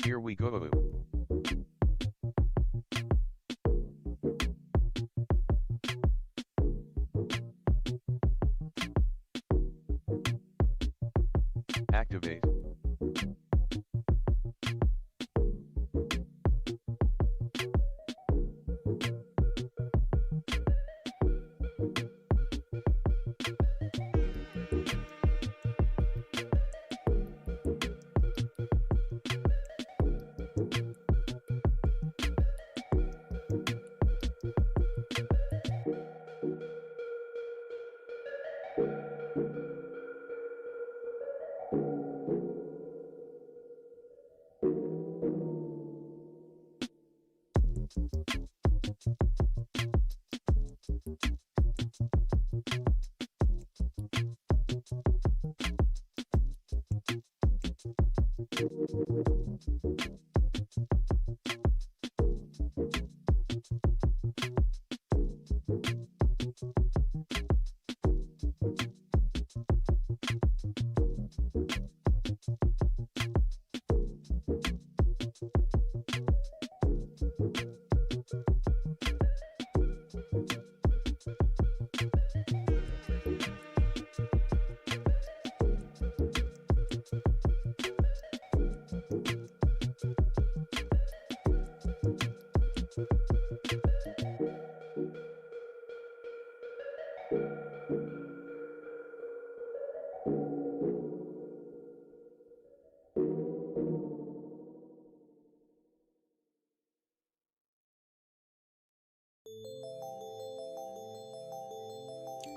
Here we go. Activate.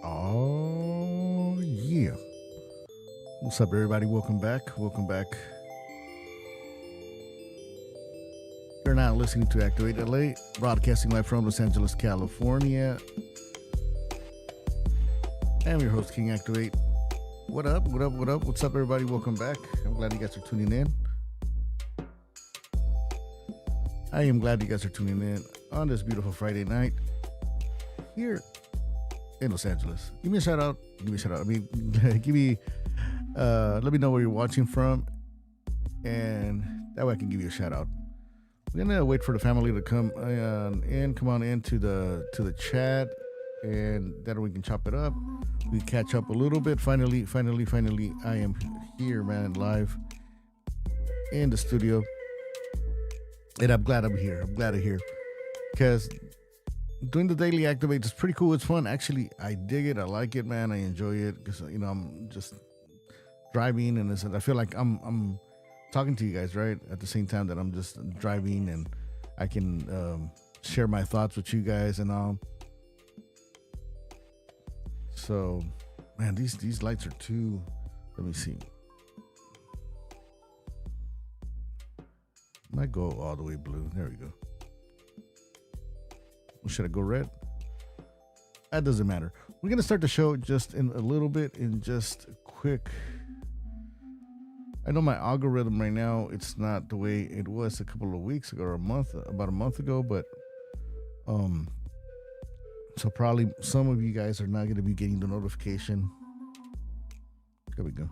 Oh, yeah. What's up, everybody? Welcome back. Welcome back. You're now listening to Activate LA, broadcasting live from Los Angeles, California. I'm your host, King Activate. What up? What up? What up? What's up, everybody? Welcome back. I'm glad you guys are tuning in. I am glad you guys are tuning in on this beautiful Friday night here in Los Angeles. Give me a shout out. Give me a shout out. I mean, give me, let me know where you're watching from, and that way I can give you a shout out. We're gonna wait for the family to come on into the chat, and that way we can chop it up. We catch up a little bit. Finally, I am here, man, live in the studio, and I'm glad I'm here. I'm glad I'm here because doing the daily activate is pretty cool. It's fun. Actually, I dig it. I like it, man. I enjoy it because, you know, I'm just driving and I feel like I'm talking to you guys, right? At the same time that I'm just driving and I can share my thoughts with you guys and all. So, man, these lights are too, let me see. Might go all the way blue. There we go. Should I go red? that doesn't matter. We're gonna start the show just in a little bit, in just a quick. I know my algorithm right now, it's not the way it was a couple of weeks ago or about a month ago, but um, so probably some of you guys are not gonna be getting the notification. There we go.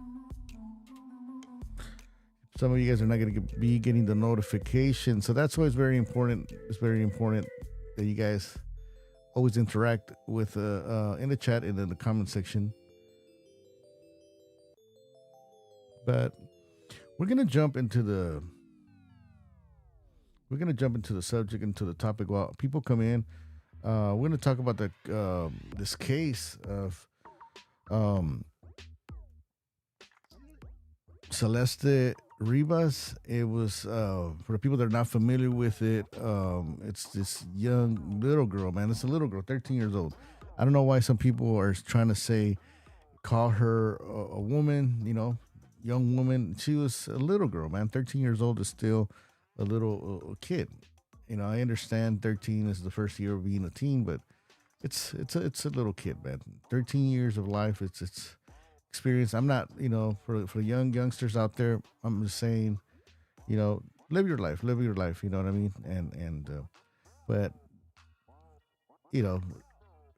Some of you guys are not going to be getting the notification. So that's why it's very important. It's very important that you guys always interact with in the chat and in the comment section. But we're going to jump into the subject, into the topic while people come in. We're going to talk about this case of Celeste Rivas. It was for the people that are not familiar with it. It's this young little girl, man. It's a little girl, 13 years old. I don't know why some people are trying to call her a woman. Young woman. She was a little girl, man. 13 years old is still a little kid. I understand 13 is the first year of being a teen, but it's a little kid, man. 13 years of life. It's experience. I'm not, for the youngsters out there, I'm just saying, live your life, you know what I mean? But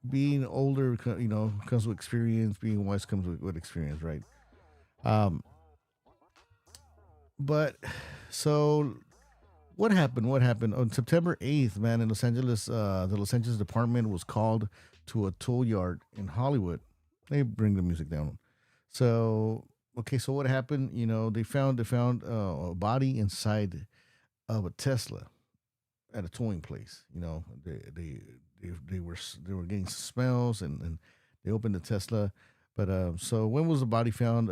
being older, comes with experience. Being wise comes with experience, right? But so what happened on September 8th, man, in Los Angeles? The Los Angeles department was called to a toll yard in Hollywood. They bring the music down. So what happened? They found a body inside of a Tesla at a towing place. They were getting smells, and they opened the Tesla. But so when was the body found?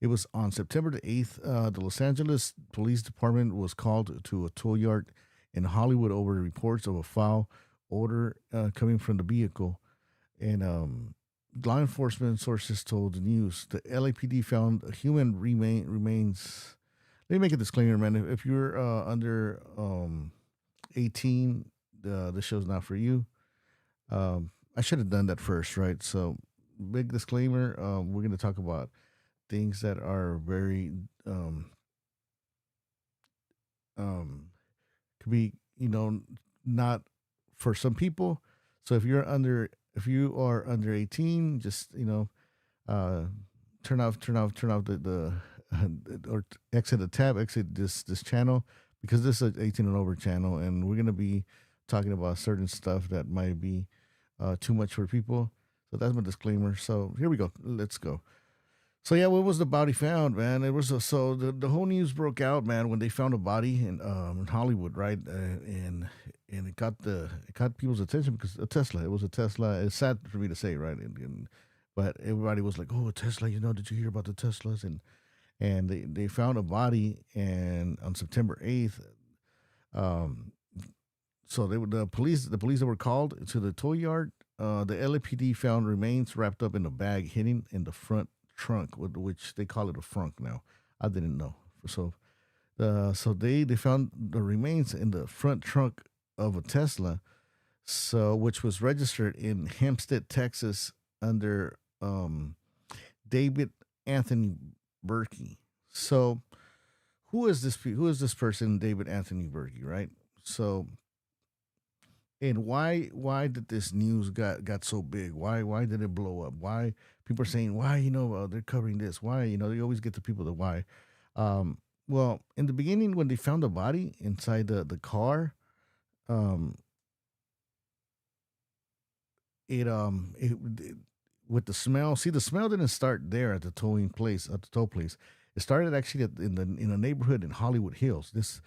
It was on September the 8th. The Los Angeles Police Department was called to a toll yard in Hollywood over reports of a foul odor coming from the vehicle, and law enforcement sources told the news the LAPD found human remains. Let me make a disclaimer, man. If you're under 18, the show's not for you. I should have done that first, right? So, big disclaimer. We're going to talk about things that are very could be, not for some people. So if you are under 18, just turn off the or exit this channel, because this is an 18 and over channel, and we're gonna be talking about certain stuff that might be too much for people. So that's my disclaimer. So here we go. Let's go. So yeah, when was the body found, man? It was the whole news broke out, man, when they found a body in Hollywood, right? And it caught people's attention because a Tesla. It was a Tesla. It's sad for me to say, right? But everybody was like, "Oh, a Tesla! Did you hear about the Teslas?" And they found a body, and on September 8th, so the police that were called to the tow yard, the LAPD found remains wrapped up in a bag hidden in the front trunk, which they call it a frunk now. I didn't know. So they found the remains in the front trunk of a Tesla, which was registered in Hempstead, Texas, under David Anthony Burke. So who is this person, David Anthony Burke, right? So, and why did this news got so big? Why did it blow up? Why people are saying why they're covering this? Why they always get the people the why. Well, in the beginning, when they found the body inside the car, it with the smell. See, the smell didn't start there at the tow place. It started actually in a neighborhood in Hollywood Hills. This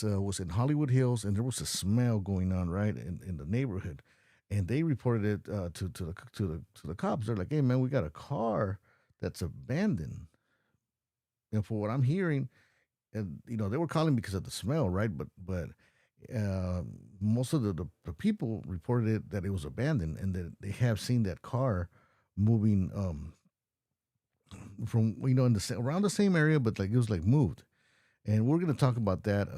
was in Hollywood Hills, and there was a smell going on right in the neighborhood, and they reported it to the cops. They're like, "Hey, man, we got a car that's abandoned." And for what I'm hearing, and they were calling because of the smell, right? But most of the people reported that it was abandoned, and that they have seen that car moving from around the same area, but like it was like moved. And we're going to talk about that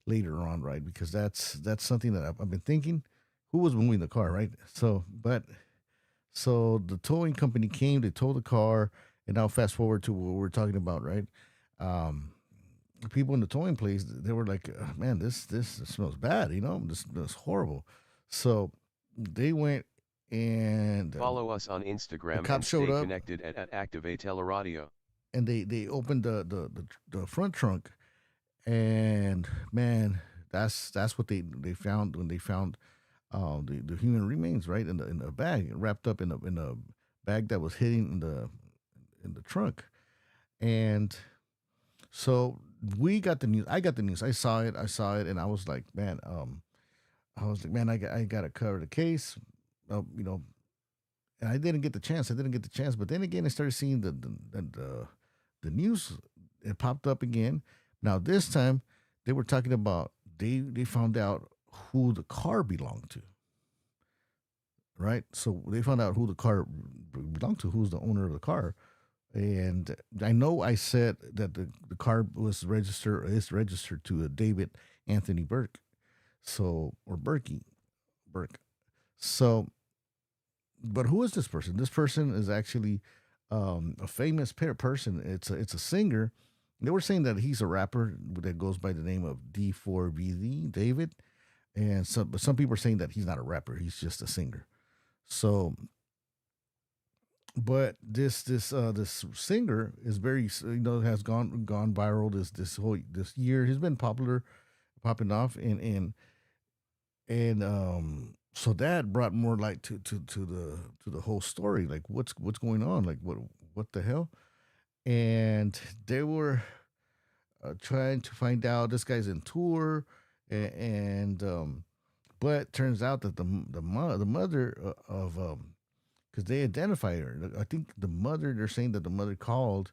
later on, right? Because that's something that I've been thinking. who was moving the car, right? So the towing company came, they towed the car, and now fast forward to what we're talking about, right? Um, the people in the towing place, they were like, "Man, this smells bad, this smells horrible." So they went and Follow us on the Instagram cops and showed stay up, connected at Activate Radio. and they opened the front trunk, and man, that's what they found when they found the human remains, right, in a bag, wrapped up in a bag that was hidden in the trunk. And so we got the news. I got the news. I saw it, and I was like, man, I got to cover the case, you know. And I didn't get the chance. I didn't get the chance. But then again, I started seeing the news. It popped up again. Now this time, they were talking about they found out who the car belonged to, right? So they found out who the car belonged to, who's the owner of the car. And I know I said that the car was registered is registered to a David Anthony Burke. So or Berkey Burke. So but who is this person? This person is actually a famous person. It's a singer. They were saying that he's a rapper that goes by the name of D4vd's David, and some people are saying that he's not a rapper. He's just a singer. So, but this singer is very has gone viral this year. He's been popular, popping off, and so that brought more light to the whole story. Like what's going on? Like what the hell? And they were trying to find out. This guy's in tour, and but turns out that the mother of because they identify her. I think the mother. They're saying that the mother called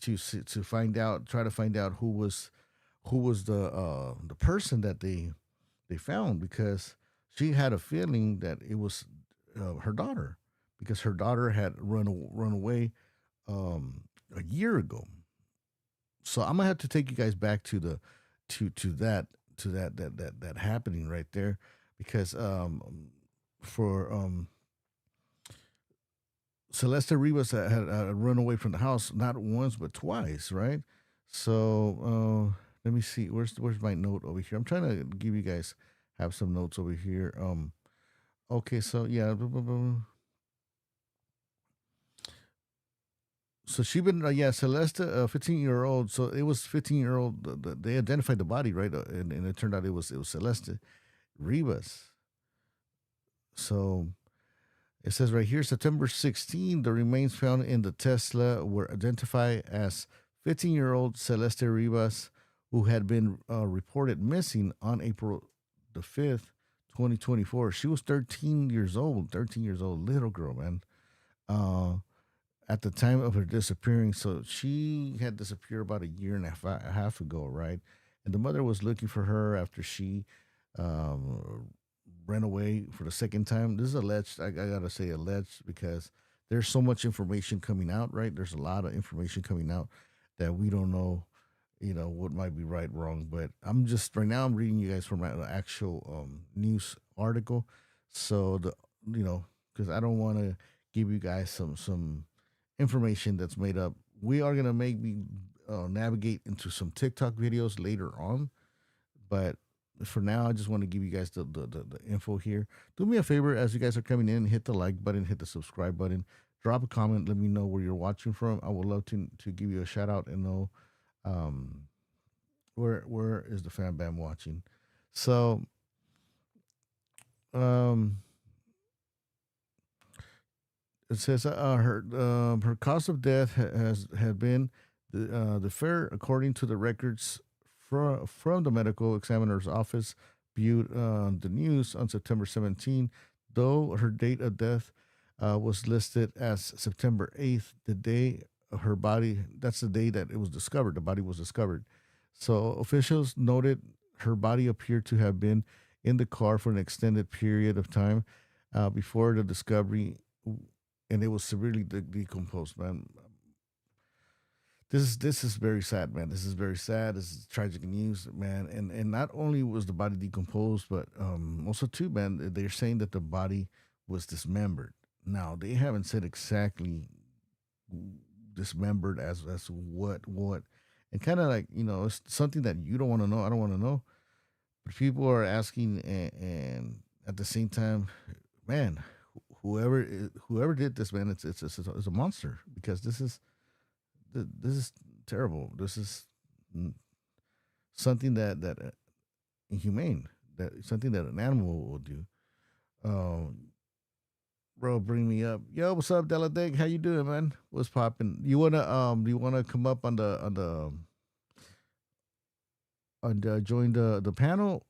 to find out, try to find out who was the person that they found, because she had a feeling that it was her daughter, because her daughter had run away a year ago. So I'm gonna have to take you guys back to the to that that happening right there, because for Celeste Rivas had run away from the house not once but twice, right? So let me see. Where's my note over here? I'm trying to give you guys have some notes over here. Okay, so yeah, so she been yeah, Celeste, 15-year-old. So it was 15-year-old. They identified the body, right, and it turned out it was Celeste Rivas. So it says right here, September 16, the remains found in the Tesla were identified as 15-year-old Celeste Rivas, who had been reported missing on April the 5th, 2024. She was 13 years old, little girl, man. Uh, at the time of her disappearing. So she had disappeared about a half ago, right? And the mother was looking for her after she um, ran away for the second time. This is alleged. I gotta say alleged, because there's so much information coming out, right? There's a lot of information coming out that we don't know, what might be right, wrong. But I'm just right now I'm reading you guys from an actual news article. So because I don't want to give you guys some information that's made up. We are gonna maybe navigate into some TikTok videos later on, but for now, I just want to give you guys the info here. Do me a favor, as you guys are coming in, hit the like button, hit the subscribe button, drop a comment, let me know where you're watching from. I would love to give you a shout out and know um, where is the fam bam watching. So um, it says her cause of death has had been the fair, according to the records from the medical examiner's office, viewed the news on September 17, though her date of death was listed as September 8th, the day of her body. That's the day that it was discovered. The body was discovered. So officials noted her body appeared to have been in the car for an extended period of time before the discovery, and it was severely decomposed. Man, this is very sad, man. This is very sad. This is tragic news, man. And not only was the body decomposed, but also too, man. They're saying that the body was dismembered. Now they haven't said exactly dismembered as what, and kind of like it's something that you don't want to know. I don't want to know, but people are asking, and at the same time, man, whoever did this, man, it's a monster because this is terrible. This is something that inhumane. That something that an animal will do. Um, Bro, bring me up. Yo, what's up, Della Dig? How you doing, man? What's popping? Do you wanna come up on the join the panel?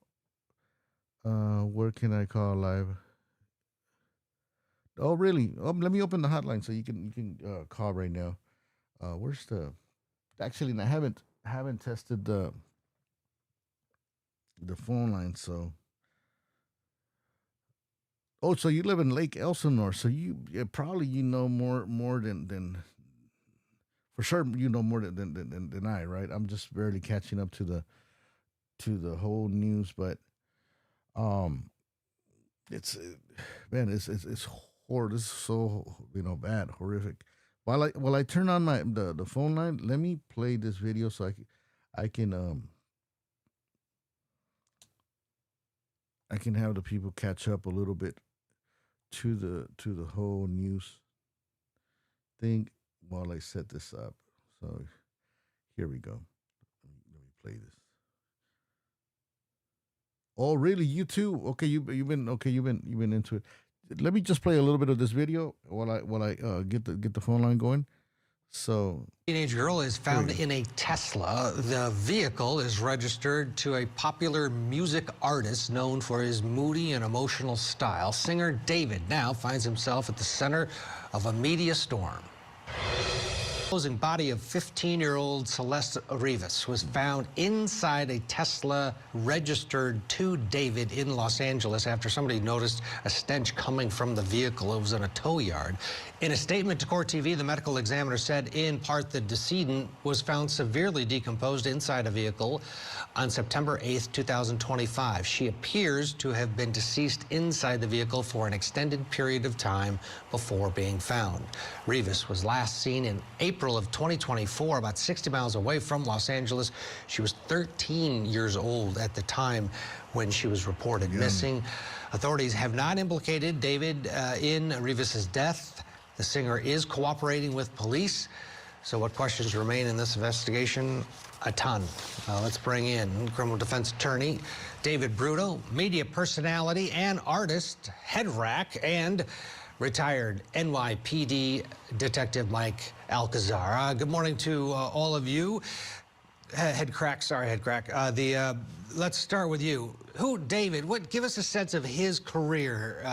Where can I call live? Oh, really? Let me open the hotline so you can call right now. Where's the? Actually, I haven't tested the phone line. So, oh, so you live in Lake Elsinore, so you yeah, probably more than for sure you know more than I, right? I'm just barely catching up to the whole news, but um, it's man, it's horror. This is so bad, horrific. While I turn on the phone line, let me play this video so I can have the people catch up a little bit to the whole news thing while I set this up. So here we go. Let me play this. Oh, really? You too? Okay, you've been into it. Let me just play a little bit of this video while I get the phone line going. So Teenage girl is found in a Tesla. The vehicle is registered to a popular music artist known for his moody and emotional style. Singer David now finds himself at the center of a media storm. The body of 15-year-old Celeste Rivas was found inside a Tesla registered to David in Los Angeles after somebody noticed a stench coming from the vehicle. It was in a tow yard. In a statement to Court TV, the medical examiner said in part the decedent was found severely decomposed inside a vehicle on September 8th, 2025. She appears to have been deceased inside the vehicle for an extended period of time before being found. Rivas was last seen in April of 2024, about 60 miles away from Los Angeles. She was 13 years old at the time when she was reported missing. Authorities have not implicated David in Rivas's death. The singer is cooperating with police. So what questions remain in this investigation? A ton. Let's bring in criminal defense attorney David Bruto, media personality and artist, head rack, and retired NYPD Detective Mike Alcazar. Good morning to all of you. Head crack. Let's start with you. David, give us a sense of his career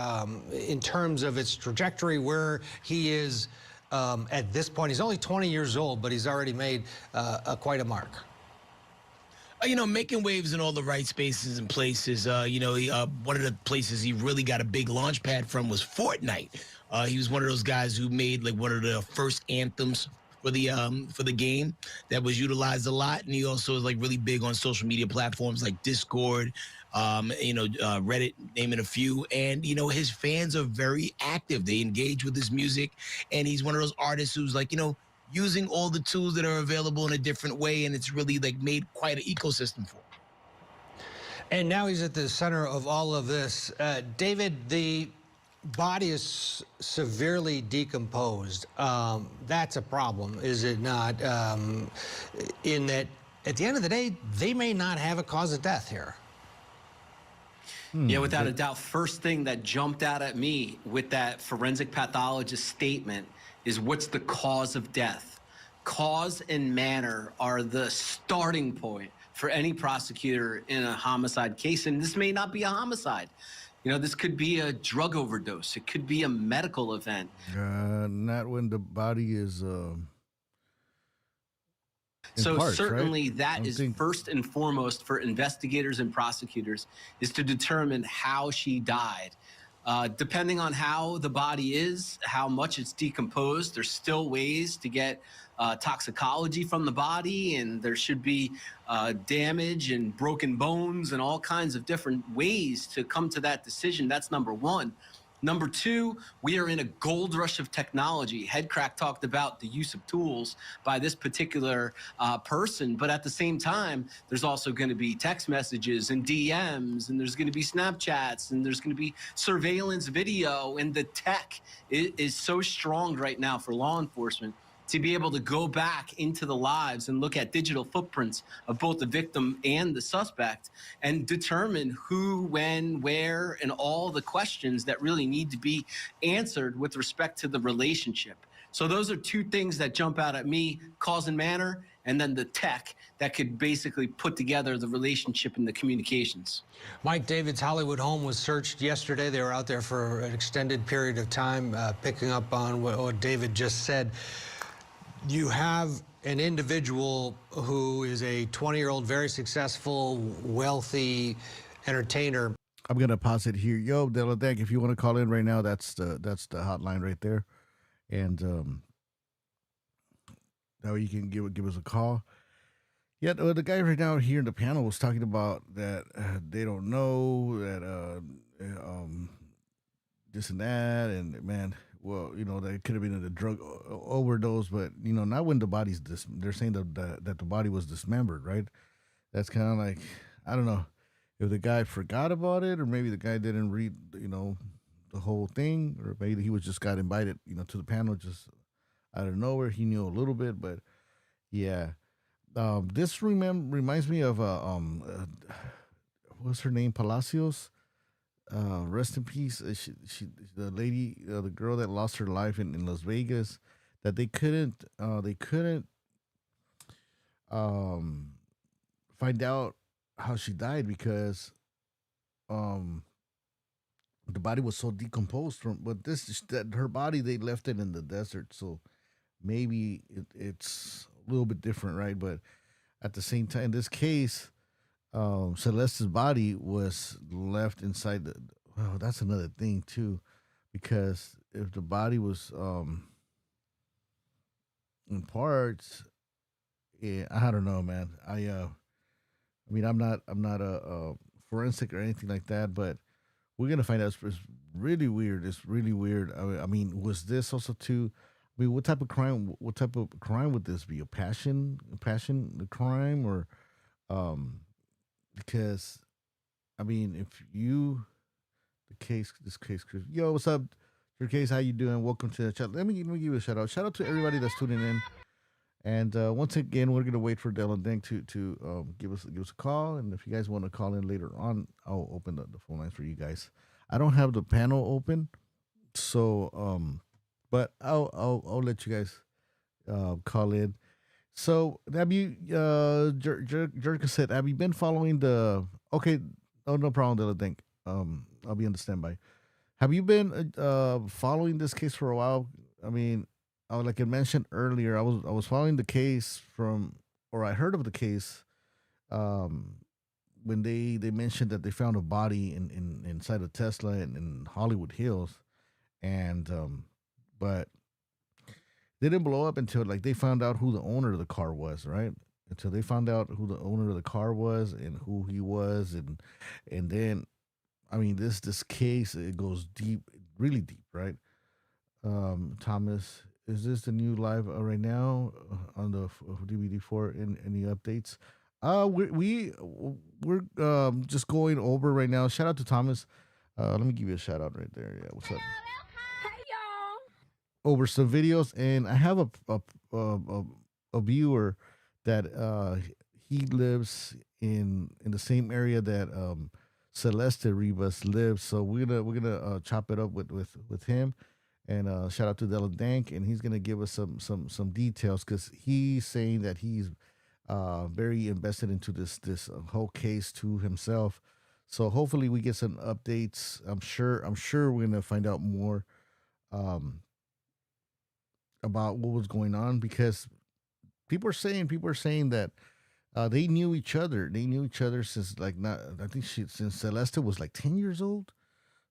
in terms of its trajectory, where he is at this point. He's only 20 years old, but he's already made quite a mark. Making waves in all the right spaces and places. One of the places he really got a big launch pad from was Fortnite. He was one of those guys who made like one of the first anthems for the game that was utilized a lot, and he also is like really big on social media platforms like Discord, Reddit, naming a few. And his fans are very active. They engage with his music, and he's one of those artists who's like using all the tools that are available in a different way, and it's really like made quite an ecosystem for him. And now he's at the center of all of this. David, the body is severely decomposed. That's a problem, is it not? In that, at the end of the day, they may not have a cause of death here. Yeah, without a doubt. First thing that jumped out at me with that forensic pathologist statement is, what's the cause of death? Cause and manner are the starting point for any prosecutor in a homicide case, and this may not be a homicide. This could be a drug overdose. It could be a medical event. Not when the body is So parts, certainly right? that is first and foremost for investigators and prosecutors, is to determine how she died. Depending on how the body is, how much it's decomposed, there's still ways to get toxicology from the body, and there should be damage and broken bones and all kinds of different ways to come to that decision. That's number one. Number two, we are in a gold rush of technology. Headcrack talked about the use of tools by this particular person, but at the same time, there's also going to be text messages and DMs, and there's going to be Snapchats, and there's going to be surveillance video, and the tech is so strong right now for law enforcement to be able to go back into the lives and look at digital footprints of both the victim and the suspect and determine who, when, where, and all the questions that really need to be answered with respect to the relationship. So those are two things that jump out at me: cause and manner, and then the tech that could basically put together the relationship and the communications. Mike, David's Hollywood home was searched yesterday. They were out there for an extended period of time, picking up on what David just said. You have an individual who is a 20-year-old, very successful, wealthy entertainer. I'm gonna pause it here. Yo, Deladek, if you want to call in right now, that's the hotline right there, and that way you can give us a call. Yeah, the guy right now here in the panel was talking about that they don't know that this and that, and man. Well, that could have been a drug overdose, but not when the body's they're saying that the body was dismembered, right? That's kind of like, I don't know if the guy forgot about it, or maybe the guy didn't read, the whole thing, or maybe he was just got invited, to the panel just out of nowhere. He knew a little bit, but yeah, this reminds me of what's her name, Palacios. Rest in peace. She the lady, the girl that lost her life in Las Vegas, that they couldn't find out how she died because the body was so decomposed that her body, they left it in the desert, so maybe it's a little bit different, right? But at the same time, in this case, Celeste's body was left inside the. Well, that's another thing too, because if the body was in parts, yeah, I don't know, man. I mean, I'm not a forensic or anything like that, but we're gonna find out. It's really weird. It's really weird. I mean, was this also too? I mean, what type of crime? What type of crime would this be? A passion crime, or because, I mean, if this case, Chris, yo, what's up, your case? How you doing? Welcome to the chat. Let me give you a shout out. Shout out to everybody that's tuning in. And once again, we're gonna wait for Dylan Dink to give us a call. And if you guys want to call in later on, I'll open the phone lines for you guys. I don't have the panel open, so but I'll let you guys call in. So have you Jerka said, have you been following the okay? Oh, no problem, Dylan Dink. I'll be on the standby. Have you been following this case for a while? I mean, like I mentioned earlier, I was following the case I heard of the case when they mentioned that they found a body inside a Tesla in Hollywood Hills, and but they didn't blow up until like they found out who the owner of the car was, right? Until they found out who the owner of the car was and who he was, and then, I mean, this case, it goes deep, really deep, right? Thomas, is this the new live right now on the DVD4? Any updates? We're just going over right now. Shout out to Thomas. Let me give you a shout out right there. Yeah, what's up? Hey y'all. Over some videos, and I have a viewer that he lives in the same area that Celeste Rivas lives, so we're gonna chop it up with him, and shout out to Dylan Dank, and he's gonna give us some details, because he's saying that he's very invested into this whole case to himself. So hopefully we get some updates. I'm sure we're gonna find out more about what was going on, because people are saying that they knew each other. They knew each other since since Celeste was like 10 years old.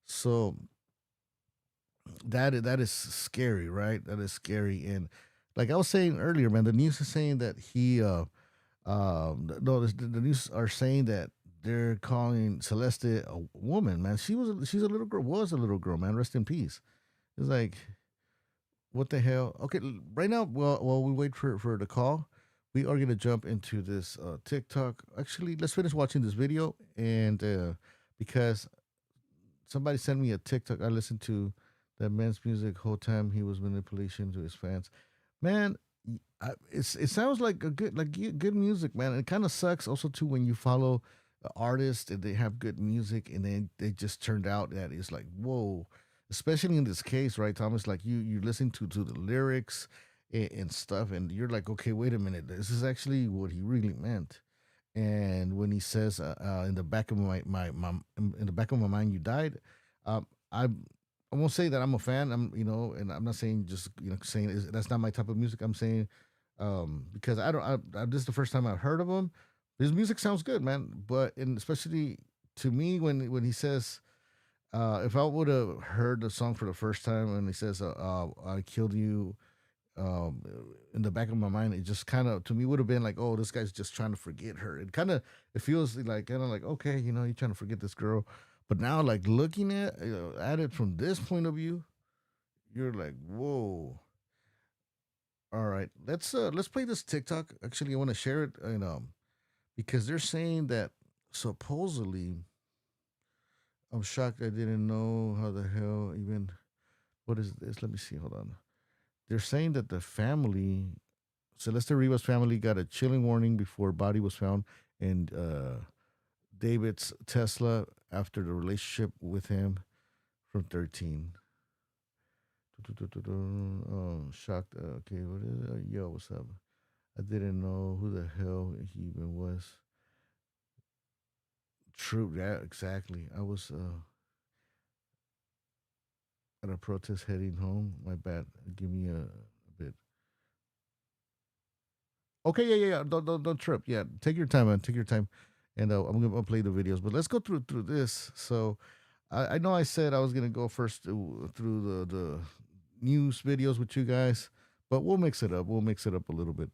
So that is scary, right? That is scary. And like I was saying earlier, man, the news is saying that he no, the news are saying that they're calling Celeste a woman, man. She's a little girl, was a little girl, man. Rest in peace. It's like, what the hell? Okay, right now, while we wait for the call, we are gonna jump into this TikTok. Actually, let's finish watching this video, and because somebody sent me a TikTok, I listened to that man's music whole time he was manipulation to his fans. Man, it sounds like a good good music, man. It kind of sucks also too when you follow artists and they have good music and then they just turned out that it's like whoa. Especially in this case, right, Thomas? Like you listen to the lyrics and stuff, and you're like, okay, wait a minute, this is actually what he really meant. And when he says in the back of my in the back of my mind, you died. I won't say that I'm a fan. And I'm not saying just saying that's not my type of music. I'm saying because I don't. This is the first time I've heard of him. His music sounds good, man. But and especially to me when he says, if I would have heard the song for the first time and he says, "I killed you," um, in the back of my mind, it just kind of to me would have been like, "Oh, this guy's just trying to forget her." It feels like kind of like okay, you're trying to forget this girl. But now, like looking at it from this point of view, you're like, "Whoa." All right, let's play this TikTok. Actually, I want to share it, because they're saying that supposedly, I'm shocked I didn't know how the hell even what is this? Let me see. Hold on. They're saying that the family, Celeste Rivas family, got a chilling warning before body was found, and David's Tesla after the relationship with him from 13. Oh, shocked. Okay, what is it? Yo, what's up? I didn't know who the hell he even was. True, yeah, exactly. I was at a protest heading home. My bad. Give me a bit. Okay, yeah. Don't trip. Yeah, take your time, man. Take your time, and I'll play the videos. But let's go through this. So, I know I said I was gonna go first through the news videos with you guys, but we'll mix it up. We'll mix it up a little bit.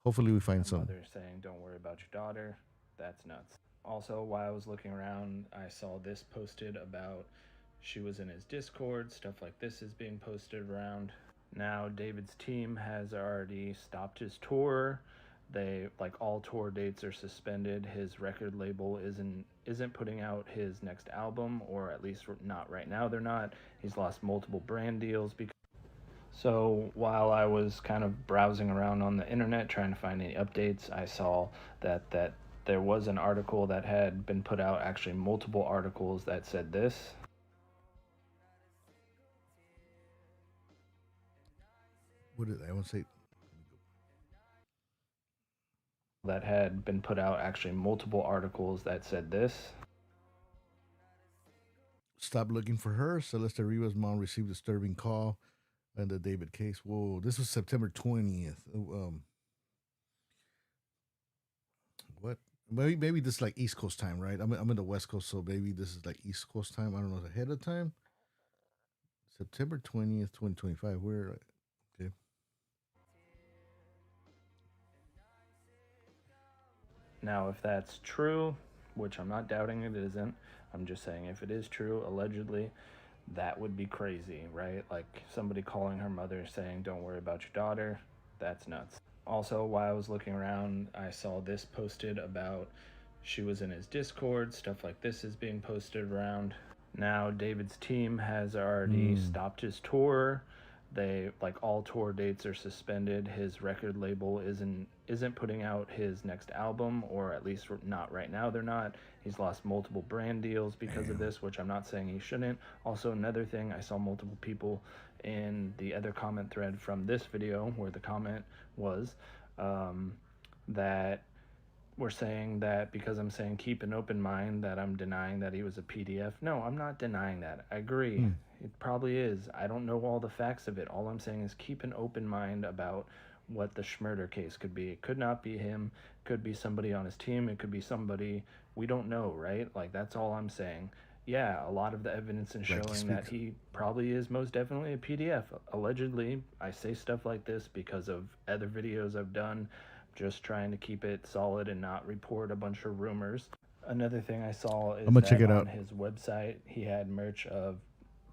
Hopefully, we find some. Mother saying, "Don't worry about your daughter." That's nuts. Also, while I was looking around, I saw this posted about she was in his Discord. Stuff like this is being posted around. Now, David's team has already stopped his tour. They like all tour dates are suspended. His record label isn't putting out his next album, or at least not right now. They're not. He's lost multiple brand deals because. So while I was kind of browsing around on the internet trying to find any updates, I saw that there was an article that had been put out, actually multiple articles that said this. What did I want to say? That had been put out, actually multiple articles that said this. Stop looking for her. Celeste Rivas' mom received a disturbing call in the David case. Whoa, this was September 20th. What? Maybe this is like East Coast time, right? I'm in the West Coast, so maybe this is like East Coast time. I don't know, ahead of time. September 20th, 2025. Where? Okay. Now, if that's true, which I'm not doubting it isn't, I'm just saying if it is true, allegedly, that would be crazy, right? Like somebody calling her mother saying, "Don't worry about your daughter." That's nuts. Also, while I was looking around, I saw this posted about she was in his Discord. Stuff like this is being posted around. Now, David's team has already stopped his tour. They like all tour dates are suspended. His record label isn't putting out his next album, or at least not right now. They're not. He's lost multiple brand deals because of this, which I'm not saying he shouldn't. Also, another thing, I saw multiple people in the other comment thread from this video where the comment was that we're saying that because I'm saying keep an open mind that I'm denying that he was a PDF. No, I'm not denying that. I agree. It probably is. I don't know all the facts of it. All I'm saying is keep an open mind about what the Schmurder case could be. It could not be him. It could be somebody on his team. It could be somebody we don't know, right? Like, that's all I'm saying. yeah, a lot of the evidence is Like, showing that speak. he probably is most definitely a PDF. Allegedly, I say stuff like this because of other videos I've done, just trying to keep it solid and not report a bunch of rumors. Another thing I saw I'm is gonna check that it on out. his website, he had merch of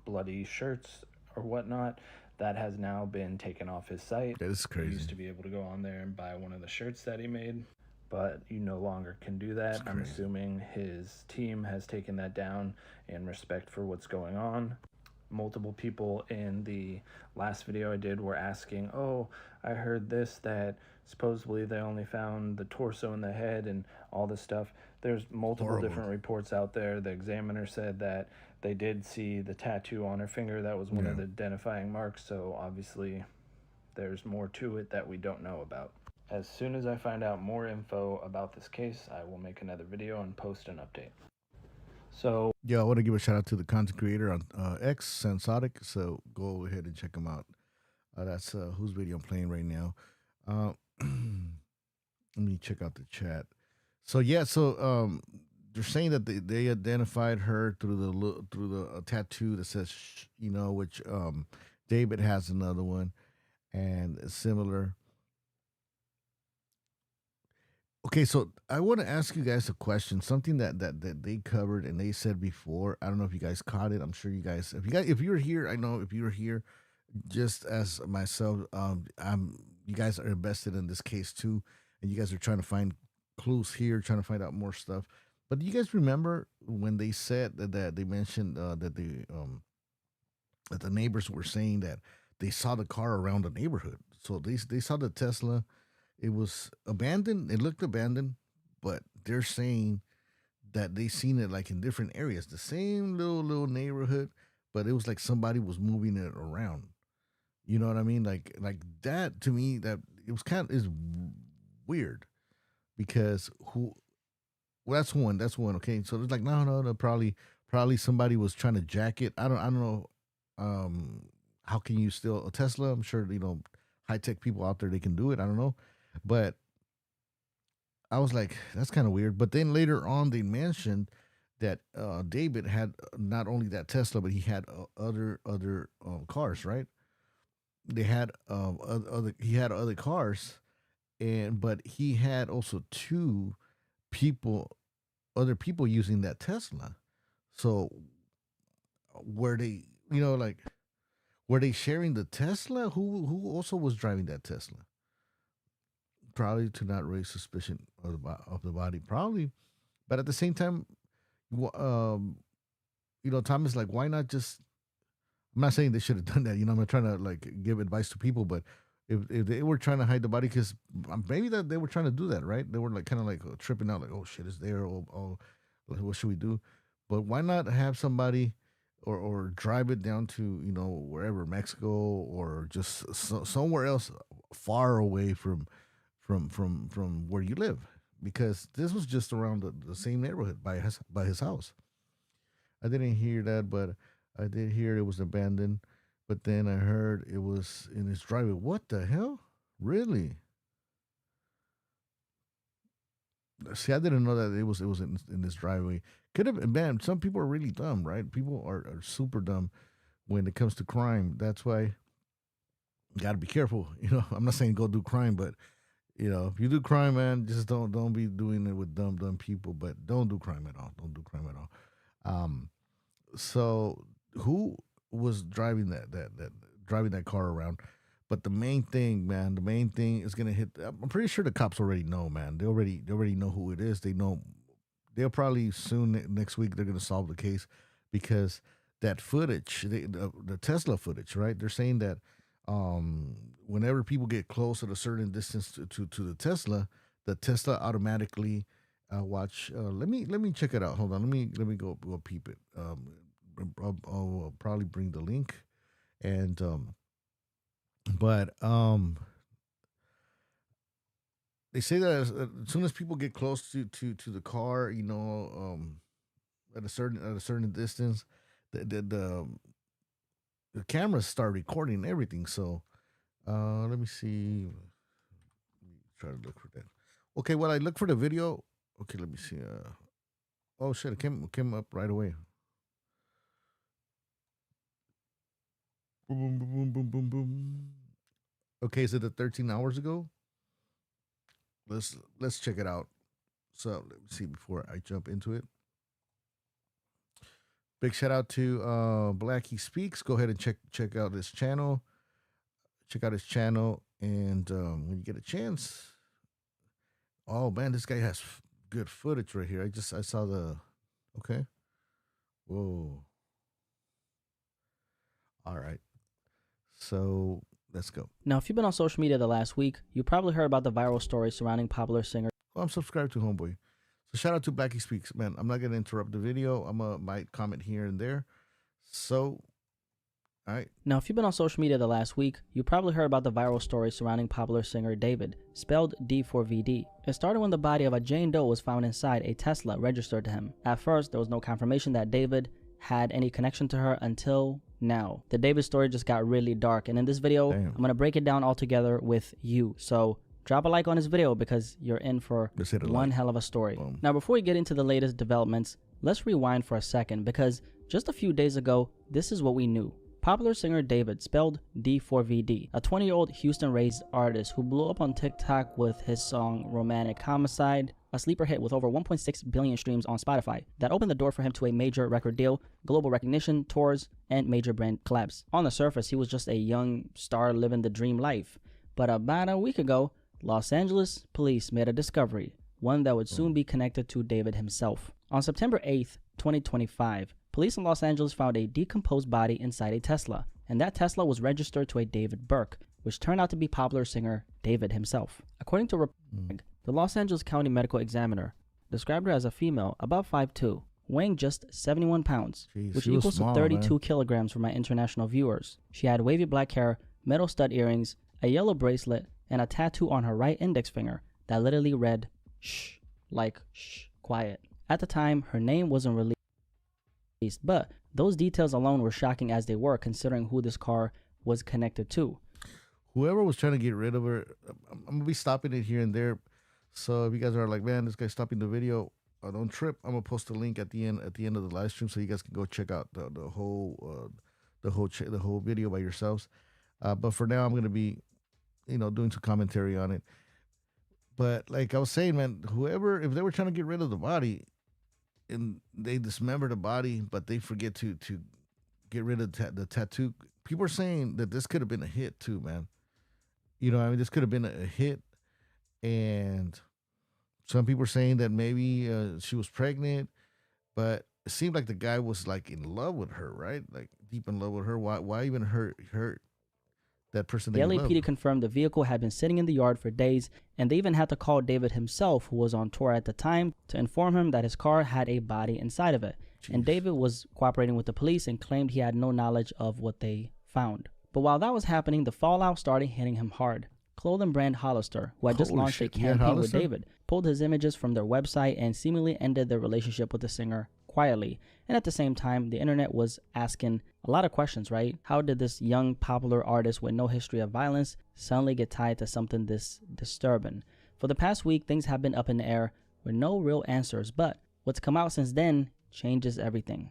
bloody shirts or whatnot. That has now been taken off his site. Yeah, this is You crazy. used to be able to go on there and buy one of the shirts that he made, but you no longer can do that. I'm crazy. assuming his team has taken that down in respect for what's going on. Multiple people in the last video I did were asking, oh, I heard this, that supposedly they only found the torso and the head and all this stuff. There's multiple Horrible. different reports out there. The examiner said that they did see the tattoo on her finger. That was one of the identifying marks. So obviously there's more to it that we don't know about. As soon as I find out more info about this case, I will make another video and post an update. So Yeah, I want to give a shout out to the content creator on X, Sansonic. So go ahead and check him out. That's whose video I'm playing right now. Let me check out the chat. So yeah, they're saying that they identified her through the tattoo that says which David has another one and similar. Okay, so I want to ask you guys a question. Something that they covered and they said before. I don't know if you guys caught it. I'm sure you guys. If you're here, I know if you're here, just as myself, you guys are invested in this case too, and you guys are trying to find clues here, trying to find out more stuff. But do you guys remember when they said that they mentioned that the neighbors were saying that they saw the car around the neighborhood? So they saw the Tesla. It was abandoned. It looked abandoned, but they're saying that they seen it like in different areas, the same little neighborhood, but it was like somebody was moving it around. You know what I mean? Like that to me, that it was kind of is weird because who? Well, that's one. Okay, so it's like no, probably somebody was trying to jack it. I don't know. How can you steal a Tesla? I'm sure high tech people out there they can do it. I don't know, but I was like, that's kind of weird. But then later on, they mentioned that David had not only that Tesla, but he had other cars, right? They had other he had other cars, and but he had also two people, other people using that Tesla. So were they, like were they sharing the Tesla? Who also was driving that Tesla? Probably to not raise suspicion of the body, probably. But at the same time, Tom is like, why not just? I'm not saying they should have done that. I'm not trying to like give advice to people, but if they were trying to hide the body, because maybe that they were trying to do that, right? They were like kind of like tripping out, like, oh shit, it's there. Oh, what should we do? But why not have somebody or drive it down to wherever, Mexico, or just somewhere else far away from where you live, because this was just around the same neighborhood by his house. I didn't hear that, but I did hear it was abandoned. But then I heard it was in his driveway. What the hell? Really? See, I didn't know that it was in this driveway. Could have been. Man, some people are really dumb, right? People are super dumb when it comes to crime. That's why you got to be careful. I'm not saying go do crime, but if you do crime, man, just don't be doing it with dumb people. But don't do crime at all. Don't do crime at all. So who was driving that driving that car around? But the main thing, man, is gonna hit. I'm pretty sure the cops already know, man. They already know who it is. They know. They'll probably soon next week they're gonna solve the case, because that footage, the Tesla footage, right? They're saying that whenever people get close at a certain distance to the Tesla automatically watch. Let me check it out. Hold on. Let me go peep it. I'll probably bring the link, and but they say that as soon as people get close to the car, at a certain distance, the cameras start recording everything. So let me see. Let me try to look for that. Okay, well, I look for the video. Okay, let me see. Oh shit, it came up right away. Boom, boom, boom, boom, boom, boom. Okay, is it the 13 hours ago? Let's check it out. So let me see before I jump into it. Big shout out to Blackie Speaks. Go ahead and check out his channel. Check out his channel, and when you get a chance. Oh man, this guy has good footage right here. I saw the. Okay. Whoa. All right. So let's go. Now, if you've been on social media the last week, you probably heard about the viral story surrounding popular singer. Oh, I'm subscribed to Homeboy. So shout out to Blackie Speaks. Man, I'm not going to interrupt the video. Might comment here and there. So, all right. Now, if you've been on social media the last week, you probably heard about the viral story surrounding popular singer David, spelled D4vd. It started when the body of a Jane Doe was found inside a Tesla registered to him. At first, there was no confirmation that David had any connection to her until now. The David story just got really dark, and in this video, I'm going to break it down all together with you. So drop a like on this video because you're in for one hell of a story. Boom. Now, before we get into the latest developments, let's rewind for a second because just a few days ago, this is what we knew. Popular singer David, spelled D4vd, a 20-year-old Houston-raised artist who blew up on TikTok with his song Romantic Homicide, a sleeper hit with over 1.6 billion streams on Spotify that opened the door for him to a major record deal, global recognition, tours, and major brand collabs. On the surface, he was just a young star living the dream life. But about a week ago, Los Angeles police made a discovery, one that would soon be connected to David himself. On September 8th, 2025, police in Los Angeles found a decomposed body inside a Tesla, and that Tesla was registered to a David Burke, which turned out to be popular singer David himself. According to the Los Angeles County Medical Examiner described her as a female, about 5'2", weighing just 71 pounds, which equals to 32 kilograms for my international viewers. She had wavy black hair, metal stud earrings, a yellow bracelet, and a tattoo on her right index finger that literally read, "shh," like "shh, quiet." At the time, her name wasn't released, but those details alone were shocking as they were considering who this car was connected to. Whoever was trying to get rid of her, I'm going to be stopping it here and there. So if you guys are like, man, this guy's stopping the video, don't trip. I'm going to post a link at the end of the live stream so you guys can go check out the whole video by yourselves. But for now, I'm going to be, doing some commentary on it. But like I was saying, man, if they were trying to get rid of the body and they dismember the body, but they forget to get rid of the tattoo, people are saying that this could have been a hit too, man. This could have been a hit. And some people are saying that maybe she was pregnant, but it seemed like the guy was like in love with her, right? Like deep in love with her. Why even hurt that person? The LAPD confirmed the vehicle had been sitting in the yard for days, and they even had to call David himself, who was on tour at the time, to inform him that his car had a body inside of it. Jeez. And David was cooperating with the police and claimed he had no knowledge of what they found. But while that was happening, the fallout started hitting him hard. Clothing brand Hollister, who had just launched a campaign with David, pulled his images from their website and seemingly ended their relationship with the singer quietly. And at the same time, the internet was asking a lot of questions, right? How did this young popular artist with no history of violence suddenly get tied to something this disturbing? For the past week, things have been up in the air with no real answers, but what's come out since then changes everything.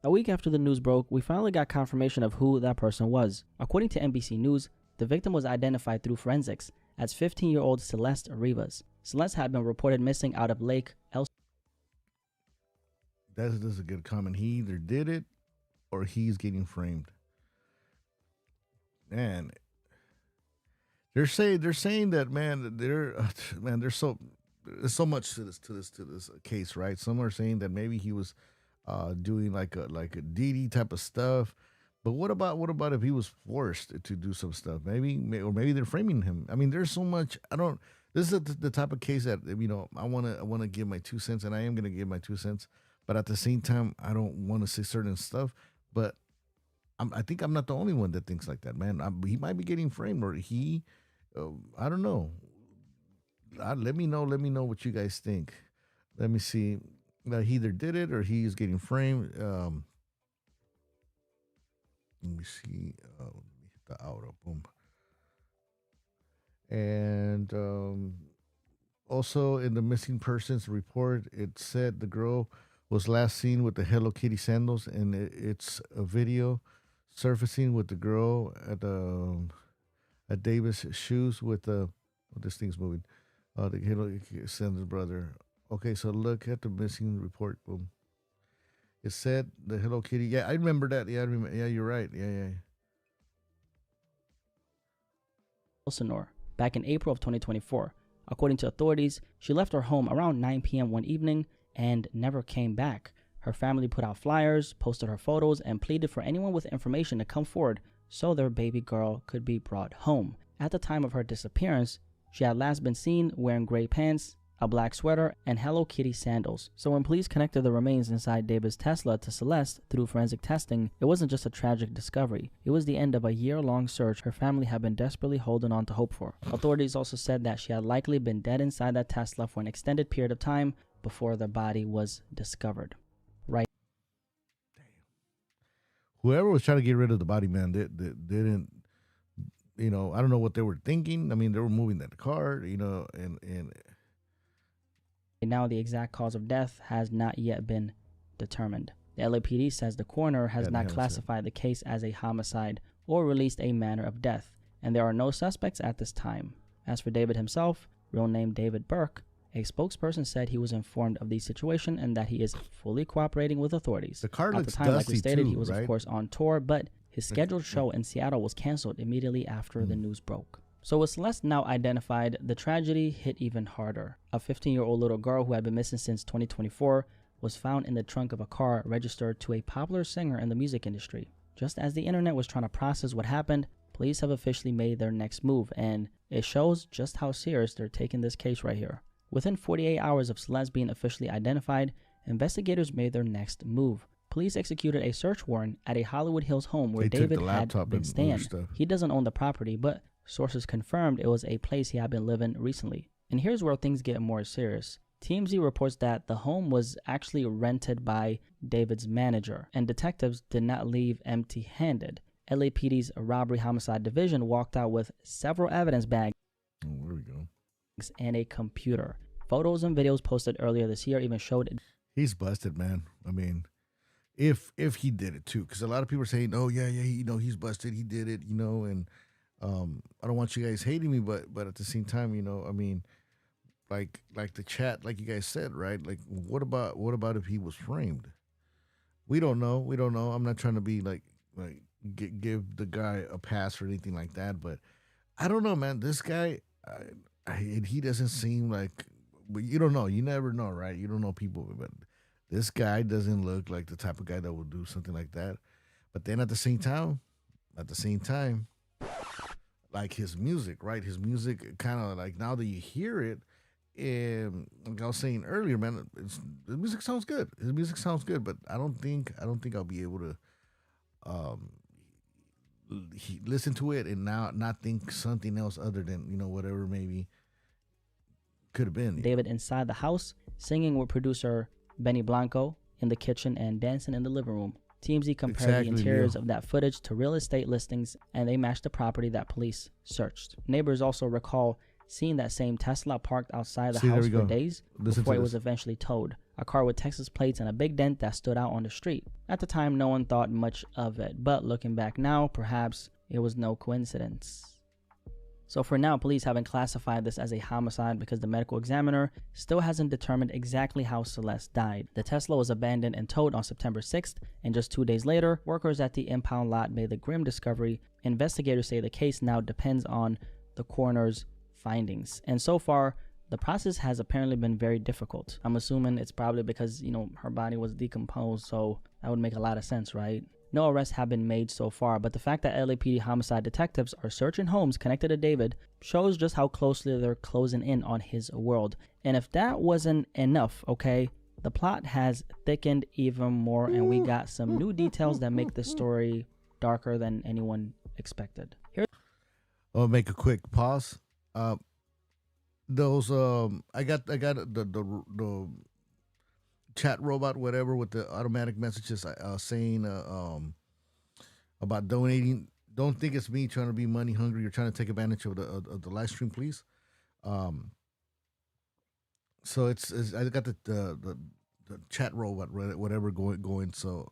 A week after the news broke, we finally got confirmation of who that person was. According to NBC News, the victim was identified through forensics as 15-year-old Celeste Rivas. Celeste had been reported missing out of Lake El. This is a good comment. He either did it or he's getting framed. Man, they're saying that, man, there's so much to this case, right? Some are saying that maybe he was doing like a DD type of stuff. But what about if he was forced to do some stuff? Maybe they're framing him. I mean, there's so much. This is the type of case that I want to give my 2 cents, and I am going to give my 2 cents. But at the same time, I don't want to say certain stuff. But I think I'm not the only one that thinks like that, man. He might be getting framed, or I don't know. Let me know what you guys think. Let me see. He either did it or he's getting framed. Let me see. Let me hit the outer. Boom. And also in the missing persons report, it said the girl was last seen with the Hello Kitty sandals, and it's a video. surfacing with the girl at Davis shoes with the this thing's moving. The Hello sends his brother. Okay, so look at the missing report. Boom. It said the Hello Kitty. Yeah, I remember that. Yeah, I remember. Yeah, you're right. Yeah. Elsinore back in April of 2024. According to authorities, she left her home around 9 p.m. one evening and never came back. Her family put out flyers, posted her photos, and pleaded for anyone with information to come forward so their baby girl could be brought home. At the time of her disappearance, she had last been seen wearing gray pants, a black sweater, and Hello Kitty sandals. So when police connected the remains inside David's Tesla to Celeste through forensic testing, it wasn't just a tragic discovery. It was the end of a year-long search her family had been desperately holding on to hope for. Authorities also said that she had likely been dead inside that Tesla for an extended period of time before the body was discovered. Right. Whoever was trying to get rid of the body, man, they didn't. I don't know what they were thinking. I mean, they were moving that car, and now the exact cause of death has not yet been determined. The LAPD says the coroner has not classified the case as a homicide or released a manner of death, and there are no suspects at this time. As for David himself, real name David Burke, a spokesperson said he was informed of the situation and that he is fully cooperating with authorities. The car at looks the time, like we dusty stated, too, he was right? of course on tour, but his scheduled show in Seattle was canceled immediately after the news broke. So with Celeste now identified, the tragedy hit even harder. A 15-year-old little girl who had been missing since 2024 was found in the trunk of a car registered to a popular singer in the music industry. Just as the internet was trying to process what happened, police have officially made their next move, and it shows just how serious they're taking this case right here. Within 48 hours of Celeste being officially identified, investigators made their next move. Police executed a search warrant at a Hollywood Hills home where David had been staying. He doesn't own the property, but sources confirmed it was a place he had been living recently. And here's where things get more serious. TMZ reports that the home was actually rented by David's manager, and detectives did not leave empty-handed. LAPD's robbery homicide division walked out with several evidence bags and a computer. Photos and videos posted earlier this year even showed he's busted, man. I mean, if he did it too, because a lot of people are saying, "Oh yeah, he's busted, he did it," and I don't want you guys hating me, but at the same time, I mean, like the chat, like you guys said, right? Like, what about if he was framed? We don't know. I'm not trying to be like give the guy a pass or anything like that, but I don't know, man. This guy, he doesn't seem like. But you don't know. You never know, right? You don't know people, but this guy doesn't look like the type of guy that would do something like that. But then at the same time, like his music, right? His music kind of like, now that you hear it, and like I was saying earlier, man, the music sounds good. His music sounds good, but I don't think I'll be able to listen to it and now not think something else other than whatever maybe could have been. David inside the house, singing with producer Benny Blanco in the kitchen and dancing in the living room. TMZ compared the interiors of that footage to real estate listings, and they matched the property that police searched. Neighbors also recall seeing that same Tesla parked outside the house for days before it was eventually towed. A car with Texas plates and a big dent that stood out on the street. At the time, no one thought much of it, but looking back now, perhaps it was no coincidence. So for now, police haven't classified this as a homicide because the medical examiner still hasn't determined exactly how Celeste died. The Tesla was abandoned and towed on September 6th, and just 2 days later, workers at the impound lot made the grim discovery. Investigators say the case now depends on the coroner's findings. And so far, the process has apparently been very difficult. I'm assuming it's probably because, her body was decomposed, so that would make a lot of sense, right? No arrests have been made so far, but the fact that LAPD homicide detectives are searching homes connected to David shows just how closely they're closing in on his world. And if that wasn't enough, okay, the plot has thickened even more, and we got some new details that make the story darker than anyone expected. I'll make a quick pause. I got the chat robot, whatever, with the automatic messages saying about donating. Don't think it's me trying to be money hungry or trying to take advantage of the live stream, please. So it's I got the chat robot, whatever, going. So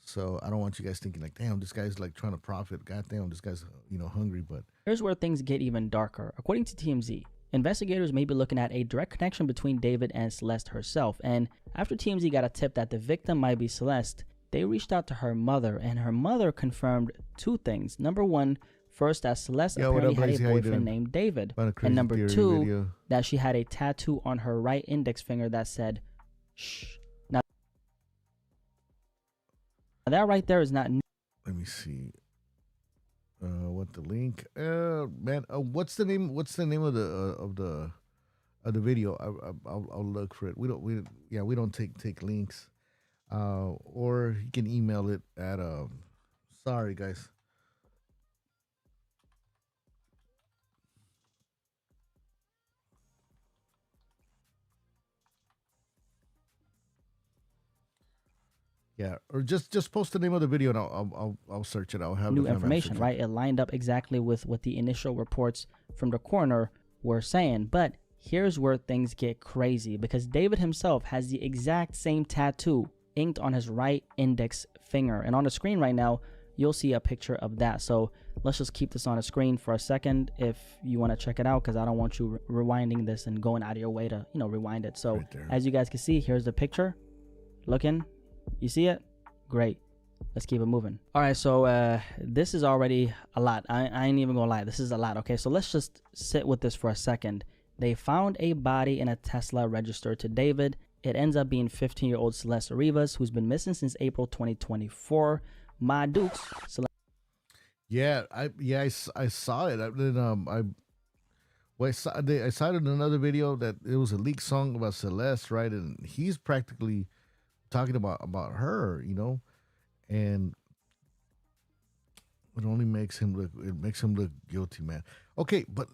So I don't want you guys thinking like, damn, this guy's like trying to profit. God damn, this guy's hungry. But Here's where things get even darker. According to TMZ, investigators may be looking at a direct connection between David and Celeste herself. And after TMZ got a tip that the victim might be Celeste, they reached out to her mother, and her mother confirmed two things. Number one, first, that Celeste apparently had a boyfriend named David. And number two, that she had a tattoo on her right index finger that said, shh. Now, that right there is not new. Let me see. What the link? Man, what's the name? What's the name of the video? I'll look for it. We don't take links. Or you can email it at sorry guys. Yeah, or just post the name of the video and I'll search it. I'll have new information, right? It lined up exactly with what the initial reports from the coroner were saying. But here's where things get crazy, because David himself has the exact same tattoo inked on his right index finger. And on the screen right now, you'll see a picture of that. So let's just keep this on the screen for a second if you want to check it out, because I don't want you rewinding this and going out of your way to, rewind it. So as you guys can see, here's the picture. Looking. You see it? Great. Let's keep it moving. All right, so this is already a lot. I ain't even gonna lie. This is a lot. Okay, so let's just sit with this for a second. They found a body in a Tesla registered to David. It ends up being 15-year-old Celeste Rivas, who's been missing since April 2024. Ma Dukes. I saw it. I saw it in another video that it was a leaked song about Celeste, right? And he's practically talking about her, and it only makes him look guilty, man. Okay, but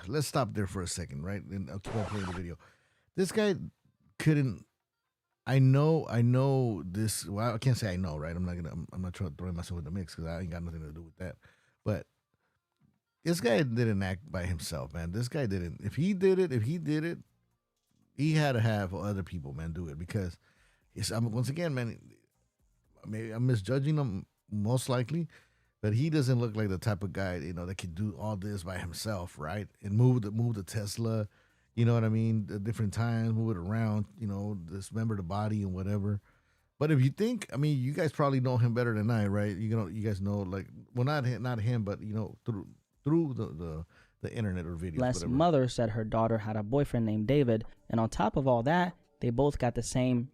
let's stop there for a second, right? And I'll keep on playing the video. This guy couldn't. I know this. Well, I can't say I know, right? I'm not trying to throw myself in the mix because I ain't got nothing to do with that. But this guy didn't act by himself, man. This guy didn't. If he did it, he had to have other people, man, do it, because. Once again, man, maybe I'm misjudging him most likely, but he doesn't look like the type of guy, that can do all this by himself, right? And move the Tesla, you know what I mean? At different times, move it around, dismember the body and whatever. But if you think, you guys probably know him better than I, right? You guys know, like, well, not him, but through the internet or videos. Celeste's mother said her daughter had a boyfriend named David, and on top of all that, they both got the same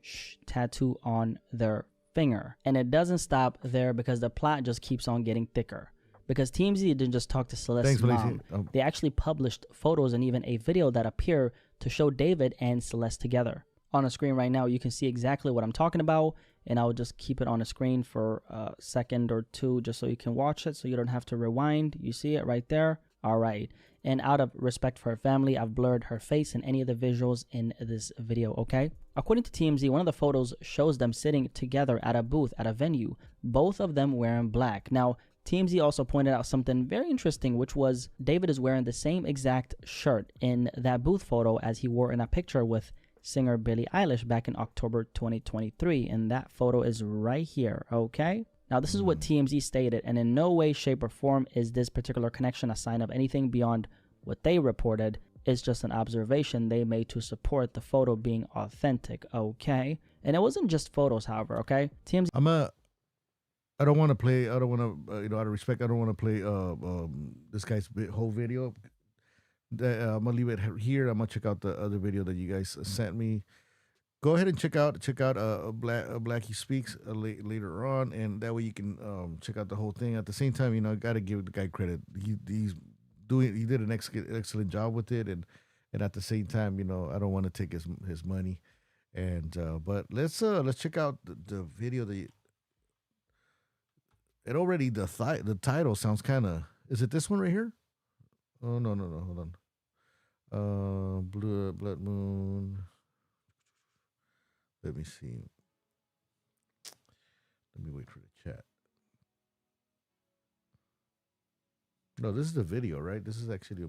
tattoo on their finger. And it doesn't stop there, because the plot just keeps on getting thicker. Because TMZ didn't just talk to Celeste's mom. They actually published photos and even a video that appear to show David and Celeste together. On the screen right now, you can see exactly what I'm talking about. And I'll just keep it on the screen for a second or two just so you can watch it, so you don't have to rewind. You see it right there? All right. And out of respect for her family, I've blurred her face in any of the visuals in this video, okay? According to TMZ, one of the photos shows them sitting together at a booth at a venue, both of them wearing black. Now, TMZ also pointed out something very interesting, which was David is wearing the same exact shirt in that booth photo as he wore in a picture with singer Billie Eilish back in October 2023. And that photo is right here, okay? Now, this is what TMZ stated, and in no way, shape, or form is this particular connection a sign of anything beyond what they reported. It's just an observation they made to support the photo being authentic, okay? And it wasn't just photos, however, okay? TMZ. I don't want to play. I don't want to. Out of respect, I don't want to play this guy's whole video. I'm gonna leave it here. I'm gonna check out the other video that you guys sent me. Go ahead and check out Blackie Speaks later on, and that way you can check out the whole thing. At the same time, I got to give the guy credit. He did an excellent job with it, and at the same time, I don't want to take his money. And but let's check out the video. The title sounds kind of. Is it this one right here? Oh no, hold on. Blood Moon. Let me see. Let me wait for the chat. No, this is the video, right? This is actually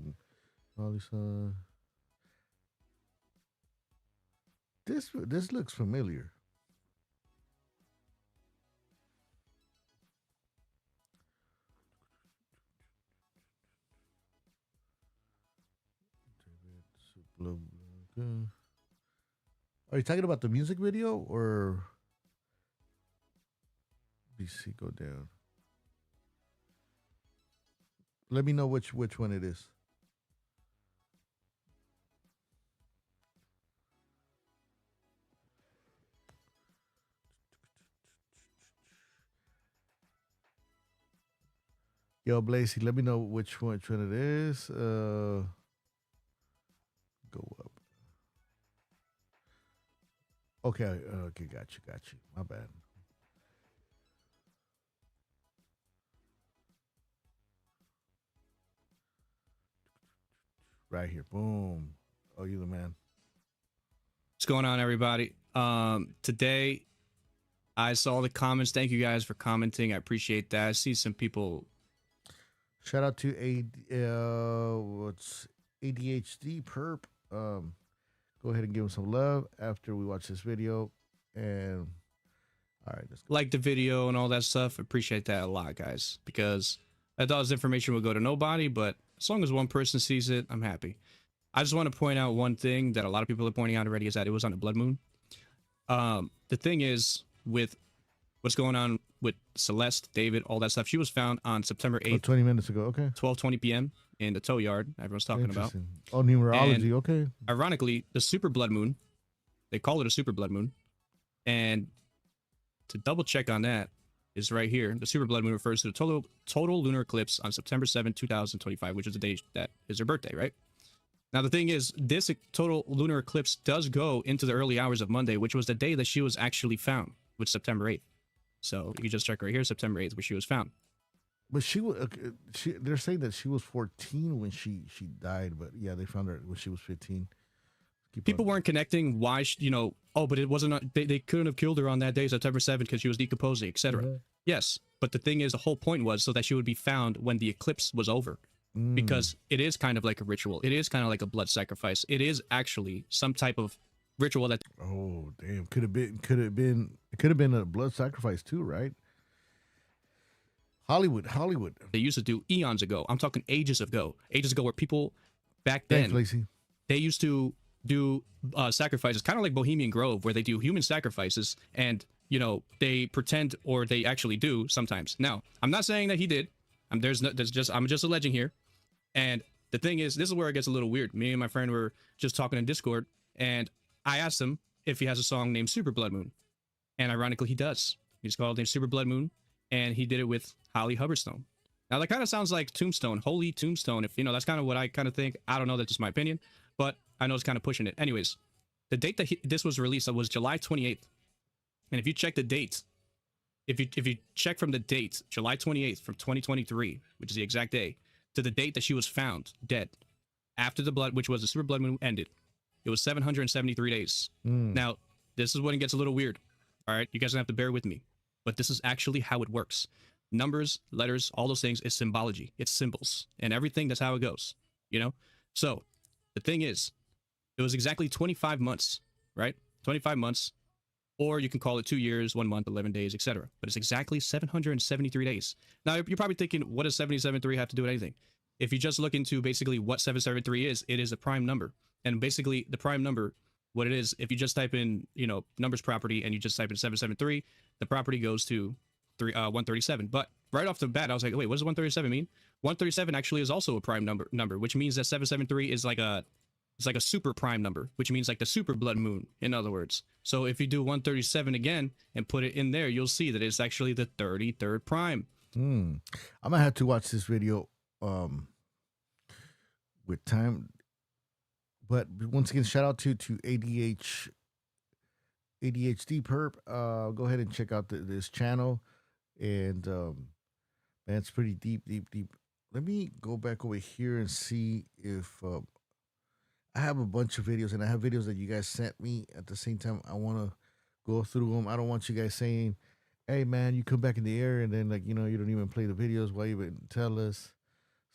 this looks familiar. Blah, blah, blah. Are you talking about the music video or BC go down? Let me know which one it is. Yo, Blazy, let me know which one it is. Go up. Okay, okay, got you. My bad. Right here, boom. Oh, you the man. What's going on, everybody? Today, I saw the comments. Thank you guys for commenting. I appreciate that. I see some people. Shout out to what's ADHD perp. Go ahead and give him some love after we watch this video. And all right, let's go. Like the video and all that stuff. Appreciate that a lot, guys, because I thought this information would go to nobody, but as long as one person sees it, I'm happy. I just want to point out one thing that a lot of people are pointing out already, is that it was on a blood moon. The thing is, with what's going on with Celeste, David, all that stuff, she was found on September 8th. 20 minutes ago, okay. 12:20 p.m. in the tow yard everyone's talking about. Oh, numerology, And okay. Ironically, the super blood moon, they call it a super blood moon. And to double check on that is right here. The super blood moon refers to the total lunar eclipse on September 7, 2025, which is the day that is her birthday, right? Now, the thing is, this total lunar eclipse does go into the early hours of Monday, which was the day that she was actually found, which is September 8th. So you just check right here, September 8th, where she was found. But she was. They're saying that she was 14 when she died, but yeah, they found her when she was 15. People weren't connecting why, but it wasn't. They couldn't have killed her on that day, September 7th, because she was decomposing, etc. Mm-hmm. Yes, but the thing is, the whole point was so that she would be found when the eclipse was over, because it is kind of like a ritual. It is kind of like a blood sacrifice. It is actually some type of ritual that. Oh damn! Could have been a blood sacrifice too, right? Hollywood. They used to do eons ago. I'm talking ages ago, where people back then, they used to do sacrifices, kind of like Bohemian Grove, where they do human sacrifices, and they pretend, or they actually do sometimes. Now, I'm not saying that he did. I'm just alleging here. And the thing is, this is where it gets a little weird. Me and my friend were just talking in Discord, and I asked him if he has a song named Super Blood Moon, and ironically, he does. He's called named Super Blood Moon, and he did it with Holly Huberstone. Now, that kind of sounds like Tombstone, Holy Tombstone. If that's kind of what I kind of think. I don't know. That's just my opinion, but I know it's kind of pushing it. Anyways, the date that this was released was July 28th. And if you check the date, if you check from the date, July 28th from 2023, which is the exact day, to the date that she was found dead, after the blood, which was the super blood moon ended, it was 773 days. Now, this is when it gets a little weird. All right, you guys don't have to bear with me, but this is actually how it works. Numbers, letters, all those things is symbology. It's symbols and everything. That's how it goes, So the thing is, it was exactly 25 months, right? 25 months, or you can call it 2 years, 1 month, 11 days, etc. But it's exactly 773 days. Now, you're probably thinking, what does 773 have to do with anything? If you just look into basically what 773 is, it is a prime number. And basically, the prime number, what it is, if you just type in, numbers property, and you just type in 773, the property goes to 137. But right off the bat, I was like, wait, what does 137 mean? 137 actually is also a prime number, which means that 773 is like a super prime number, which means like the super blood moon, in other words. So if you do 137 again and put it in there, you'll see that it's actually the 33rd prime. I'm gonna have to watch this video with time. But once again, shout out to ADHD perp. Go ahead and check out this channel, and man, it's pretty deep. Let me go back over here and see if I have a bunch of videos, and I have videos that you guys sent me. At the same time, I want to go through them. I don't want you guys saying, hey man, you come back in the air and then you don't even play the videos. Why even tell us?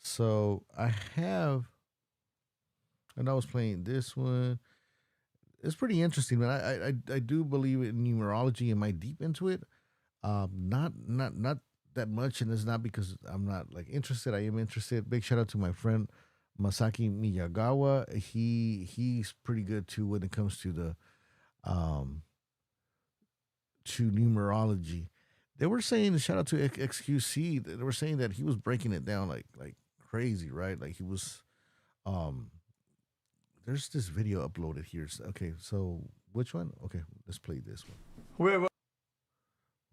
So I have, and I was playing this one. It's pretty interesting, man. I do believe in numerology. Am I deep into it? Not that much, and it's not because I'm not interested. I am interested. Big shout out to my friend Masaki Miyagawa. He's pretty good too when it comes to the um to numerology. They were saying, shout out to XQC, they were saying that he was breaking it down like crazy, right? Like he was um there's this video uploaded here. Okay, so which one? Okay, let's play this one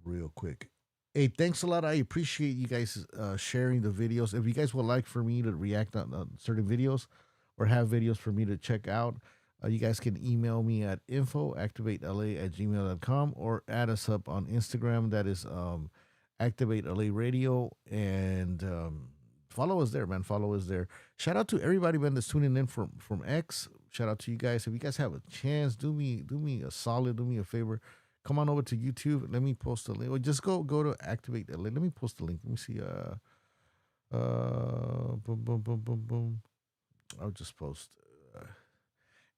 real quick. Hey, thanks a lot. I appreciate you guys sharing the videos. If you guys would like for me to react on certain videos or have videos for me to check out, you guys can email me at info@activatela@gmail.com or add us up on Instagram. That is Activate LA Radio. And follow us there, man. Follow us there. Shout out to everybody, man, that's tuning in from X. Shout out to you guys. If you guys have a chance, do me a solid, do me a favor. Come on over to YouTube. Let me post a link. Or just go to Activate LA. Let me post the link. Let me see. Boom, boom, boom, boom, boom. I'll just post.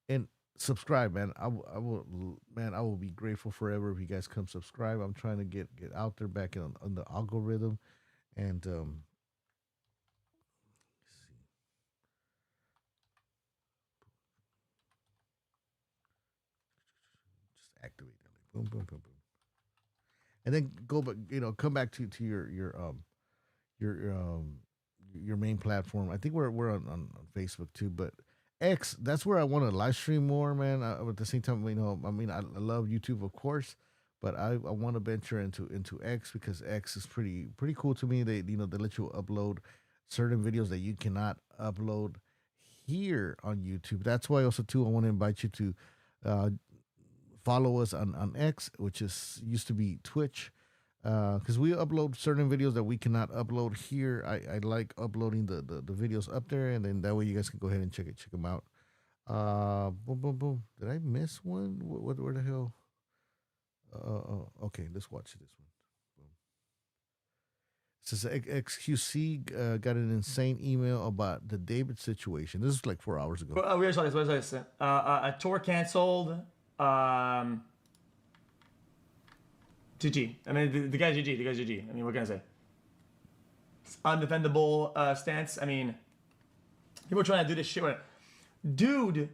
And subscribe, man. I will be grateful forever if you guys come subscribe. I'm trying to get out there back on the algorithm, and let's see. Just activate it. Boom, boom, boom, boom, and then go back. Come back to your main platform. I think we're on Facebook too, but X, that's where I want to live stream more, man. At the same time, I love YouTube, of course, but I want to venture into X because X is pretty cool to me. They let you upload certain videos that you cannot upload here on YouTube. That's why also too I want to invite you to follow us on X, which used to be Twitch. Because we upload certain videos that we cannot upload here. I like uploading the videos up there, and then that way you guys can go ahead and check them out. Boom, boom, boom. Did I miss one? Where the hell? Okay, let's watch this one. Boom. It says XQC got an insane email about the David situation. This is like 4 hours ago. We saw this. A tour canceled. GG. I mean, the guy's GG. The guy's GG. I mean, what can I say? It's undefendable stance. I mean, people are trying to do this shit. Dude,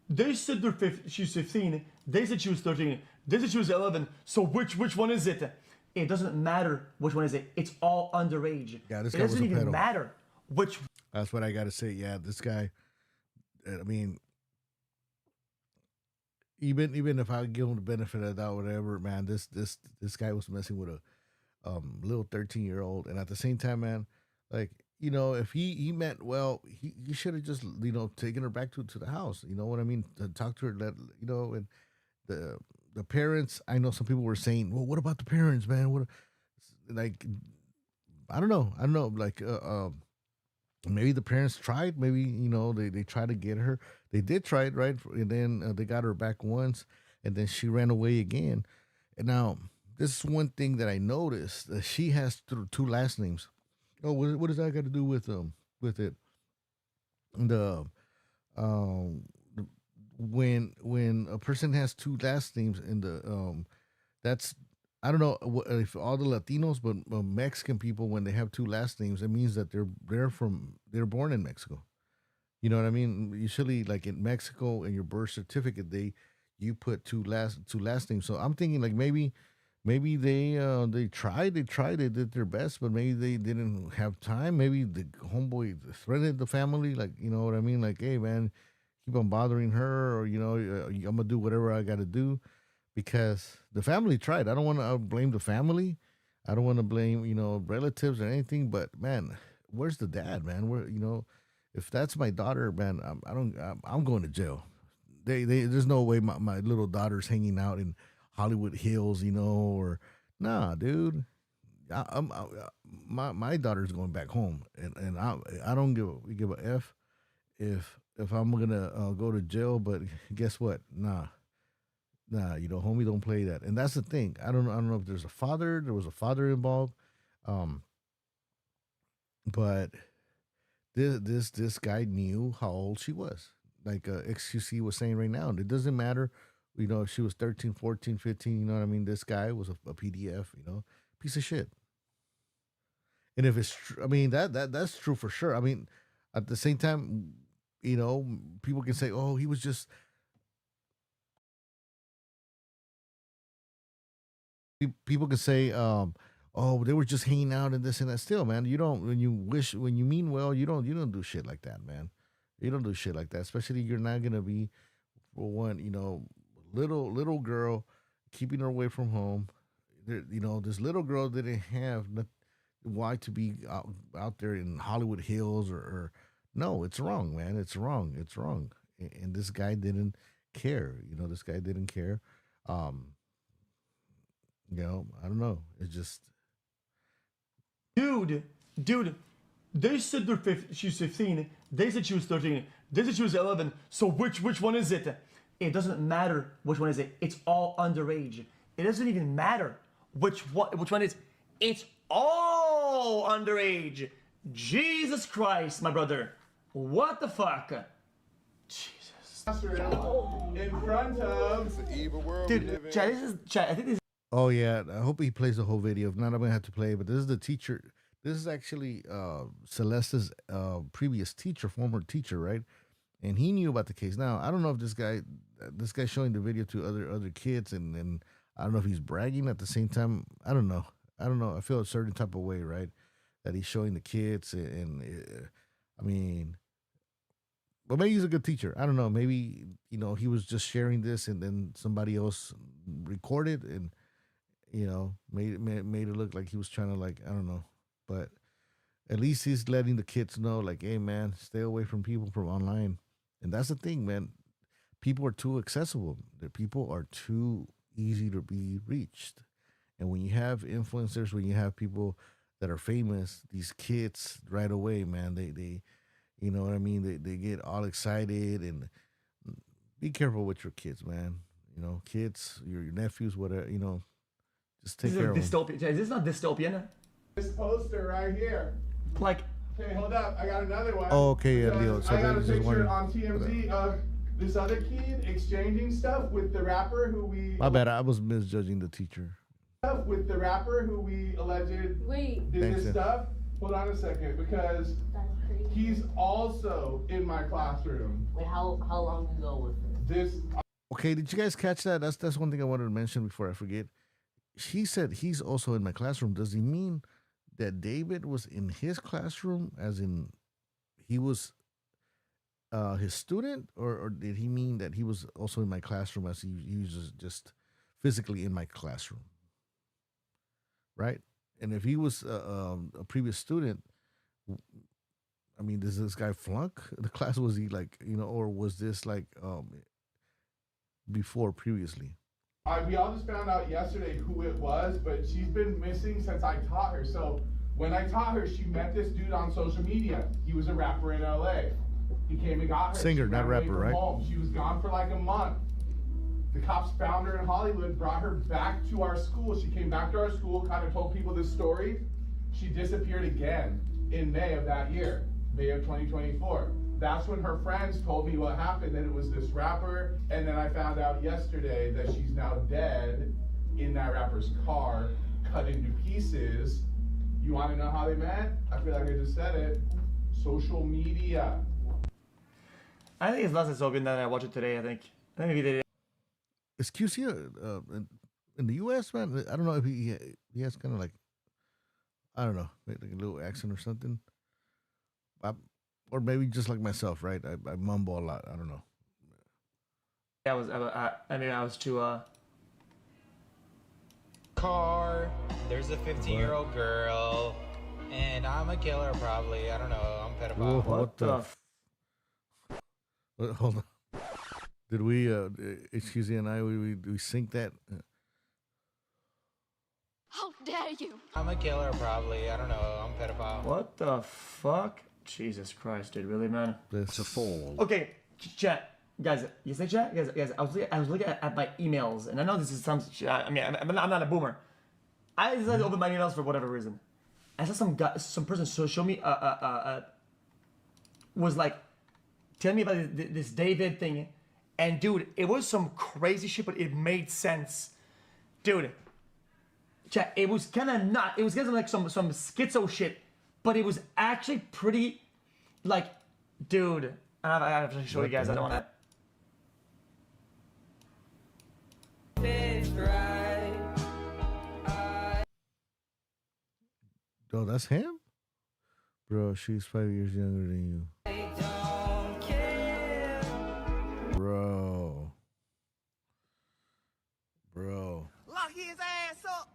they said she was 15. They said she was 13. They said she was 11. So which one is it? It doesn't matter which one is it. It's all underage. Yeah, this guy it doesn't was a even pedo. matter which. That's what I got to say. Yeah, this guy. I mean, even if I give him the benefit of the doubt, whatever, man, this guy was messing with a little 13-year-old, and at the same time, man, like, if he meant well, he should have just taken her back to the house. You know what I mean? To talk to her, and the parents. I know some people were saying, well, what about the parents, man? What, like, I don't know, like, maybe the parents tried. Maybe they tried to get her. They did try it, right? And then they got her back once, and then she ran away again. And now this is one thing that I noticed: that she has two last names. Oh, what does that got to do with it? The when a person has two last names in the that's, I don't know if all the Latinos, but Mexican people, when they have two last names, it means that they're born in Mexico. You know what I mean? Usually, like in Mexico, in your birth certificate, you put two last names. So I'm thinking like maybe they tried, they did their best, but maybe they didn't have time. Maybe the homeboy threatened the family, like, you know what I mean? Like, hey man, keep on bothering her, or I'm gonna do whatever I got to do. Because the family tried. I don't want to blame the family. I don't want to blame, relatives or anything. But man, where's the dad, man? If that's my daughter, man, I'm going to jail. There's no way my little daughter's hanging out in Hollywood Hills, or nah, dude. My daughter's going back home, and I don't give a f if I'm gonna go to jail. But guess what? Nah, homie, don't play that. And that's the thing. I don't know if there was a father involved. But this guy knew how old she was. Like XQC was saying right now. It doesn't matter, if she was 13, 14, 15, you know what I mean? This guy was a PDF, piece of shit. And if it's true, I mean, that's true for sure. I mean, At the same time, you know, people can say, "Oh, he was just." People can say, "Oh, they were just hanging out and this and that." Still, man, you don't when you mean well, you don't do shit like that, man. You don't do shit like that. Especially you're not gonna be, for one, you know, little girl, keeping her away from home. You know, this little girl didn't have why to be out there in Hollywood Hills or no, it's wrong, man. It's wrong. It's wrong. And this guy didn't care. You know, this guy didn't care. Um, you know, I don't know. It's just, dude. They said she was 15. They said she was 13. They said she was 11. So which one is it? It doesn't matter which one is it. It's all underage. It doesn't even matter which one is. It's all underage. Jesus Christ, my brother. What the fuck? Jesus. In front of it's an evil world. Dude, Chad, I think this. oh yeah. I hope he plays the whole video. If not, I'm gonna have to play it. But this is the teacher. This is actually Celeste's previous teacher, former teacher, right? And he knew about the case. Now I don't know if this guy's showing the video to other kids, and I don't know if he's bragging at the same time. I don't know. I feel a certain type of way, right? That he's showing the kids, and I mean, well, maybe he's a good teacher. I don't know. Maybe, you know, he was just sharing this, and then somebody else recorded, and you know, made it look like he was trying to, like, I don't know, but at least he's letting the kids know, like, hey man, stay away from people from online. And that's the thing, man. People are too accessible. The people are too easy to be reached. And when you have influencers, when you have people that are famous, these kids right away, man, they you know what I mean? They get all excited. And be careful with your kids, man. You know, kids, your nephews, whatever, you know, just take care of them. Dystopian. Is this not dystopian? This poster right here. Like, okay, hold up. I got another one. Oh, okay, yeah, Leo. So I got a just picture on TMZ of this other kid exchanging stuff with the rapper who we. My bad. I was misjudging the teacher. Stuff with the rapper who we alleged did this stuff. Hold on a second, because he's also in my classroom. Wait, how long ago was this? Okay, did you guys catch that? That's one thing I wanted to mention before I forget. He said he's also in my classroom. Does he mean that David was in his classroom, as in he was his student, or did he mean that he was also in my classroom as he was just physically in my classroom? Right? And if he was a previous student, I mean, does this guy flunk the class? Was he like, you know, or was this like before previously? We all just found out yesterday who it was, but she's been missing since I taught her. So when I taught her, she met this dude on social media. He was a rapper in LA. He came and got her. Singer, not rapper, right? Home. She was gone for like a month. The cops found her in Hollywood, brought her back to our school. She came back to our school, kind of told people this story. She disappeared again in May of that year, May of 2024. That's when her friends told me what happened, that it was this rapper, and then I found out yesterday that she's now dead in that rapper's car, cut into pieces. You want to know how they met? I feel like I just said it. Social media. I think it's less dystopian than I watched it today, I think maybe they did. Is QC in the U.S., man? I don't know if he has kind of like, I don't know, like a little accent or something. Or maybe just like myself, right? I mumble a lot. I don't know. I was too. Car. There's a 15-year-old girl, and I'm a killer probably. I don't know. I'm a pedophile. Whoa, what the? Hold on. Did we? Excuse me, and I we sync that? How dare you? I'm a killer probably. I don't know. I'm a pedophile. What the fuck? Jesus Christ, dude, really, man? It's a fall. Okay, chat, guys. You say chat, guys. I was looking at my emails, and I know this is some. I mean, I'm not a boomer. I decided to open my emails for whatever reason. I saw some person show me was like telling me about this David thing, and dude, it was some crazy shit, but it made sense, dude. Chat, it was kind of not. It was kind of like some schizo shit. But it was actually pretty, like, Dude, I have to show you guys. I don't want to. Oh, that's him? Bro, she's 5 years younger than you. Bro. Lock his ass up.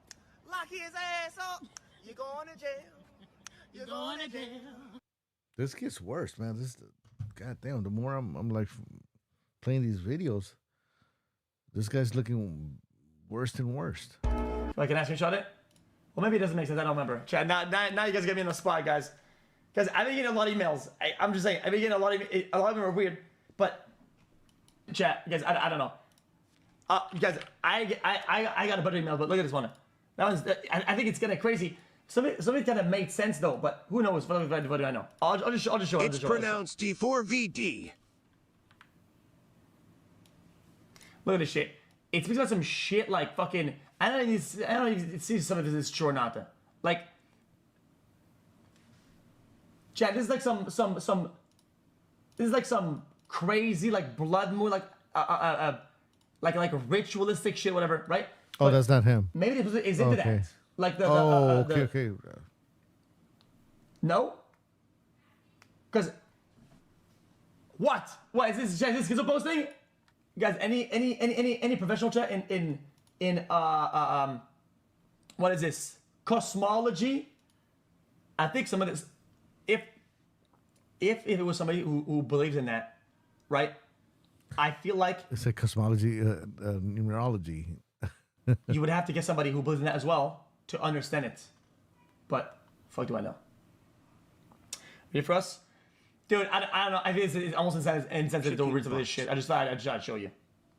Lock his ass up. You're going to jail. You're going to jail. This gets worse, man. Goddamn, the more I'm like playing these videos, this guy's looking worse and worse. Like, can I screenshot it? Well, maybe it doesn't make sense. I don't remember. Chat, now you guys get me in the spot, guys. Guys, I've been getting a lot of emails. I'm just saying, I've been getting a lot of them are weird. But, chat, guys, I don't know. You guys, I got a bunch of emails, but look at this one. That one's, I think it's kind of crazy. Some of it kind of made sense though, but who knows? What do I know? I'll just show it. It's pronounced D4vd. Look at this shit. It speaks about some shit like fucking. I don't even see some of this is true or not. Like, chat. This is like some. This is like some crazy like blood moon like ritualistic shit, whatever, right? Oh, but that's not him. Maybe it is into that. Like the okay. No? Because what? What is this schizo thing? Guys, any professional chat in what is this? Cosmology? I think some of this, if it was somebody who believes in that, right? I feel like it's a cosmology, numerology. You would have to get somebody who believes in that as well to understand it. But fuck do I know? Ready for us? Dude, I don't know. I think it's almost insensitive to read some of this shit. I just thought I'd show you.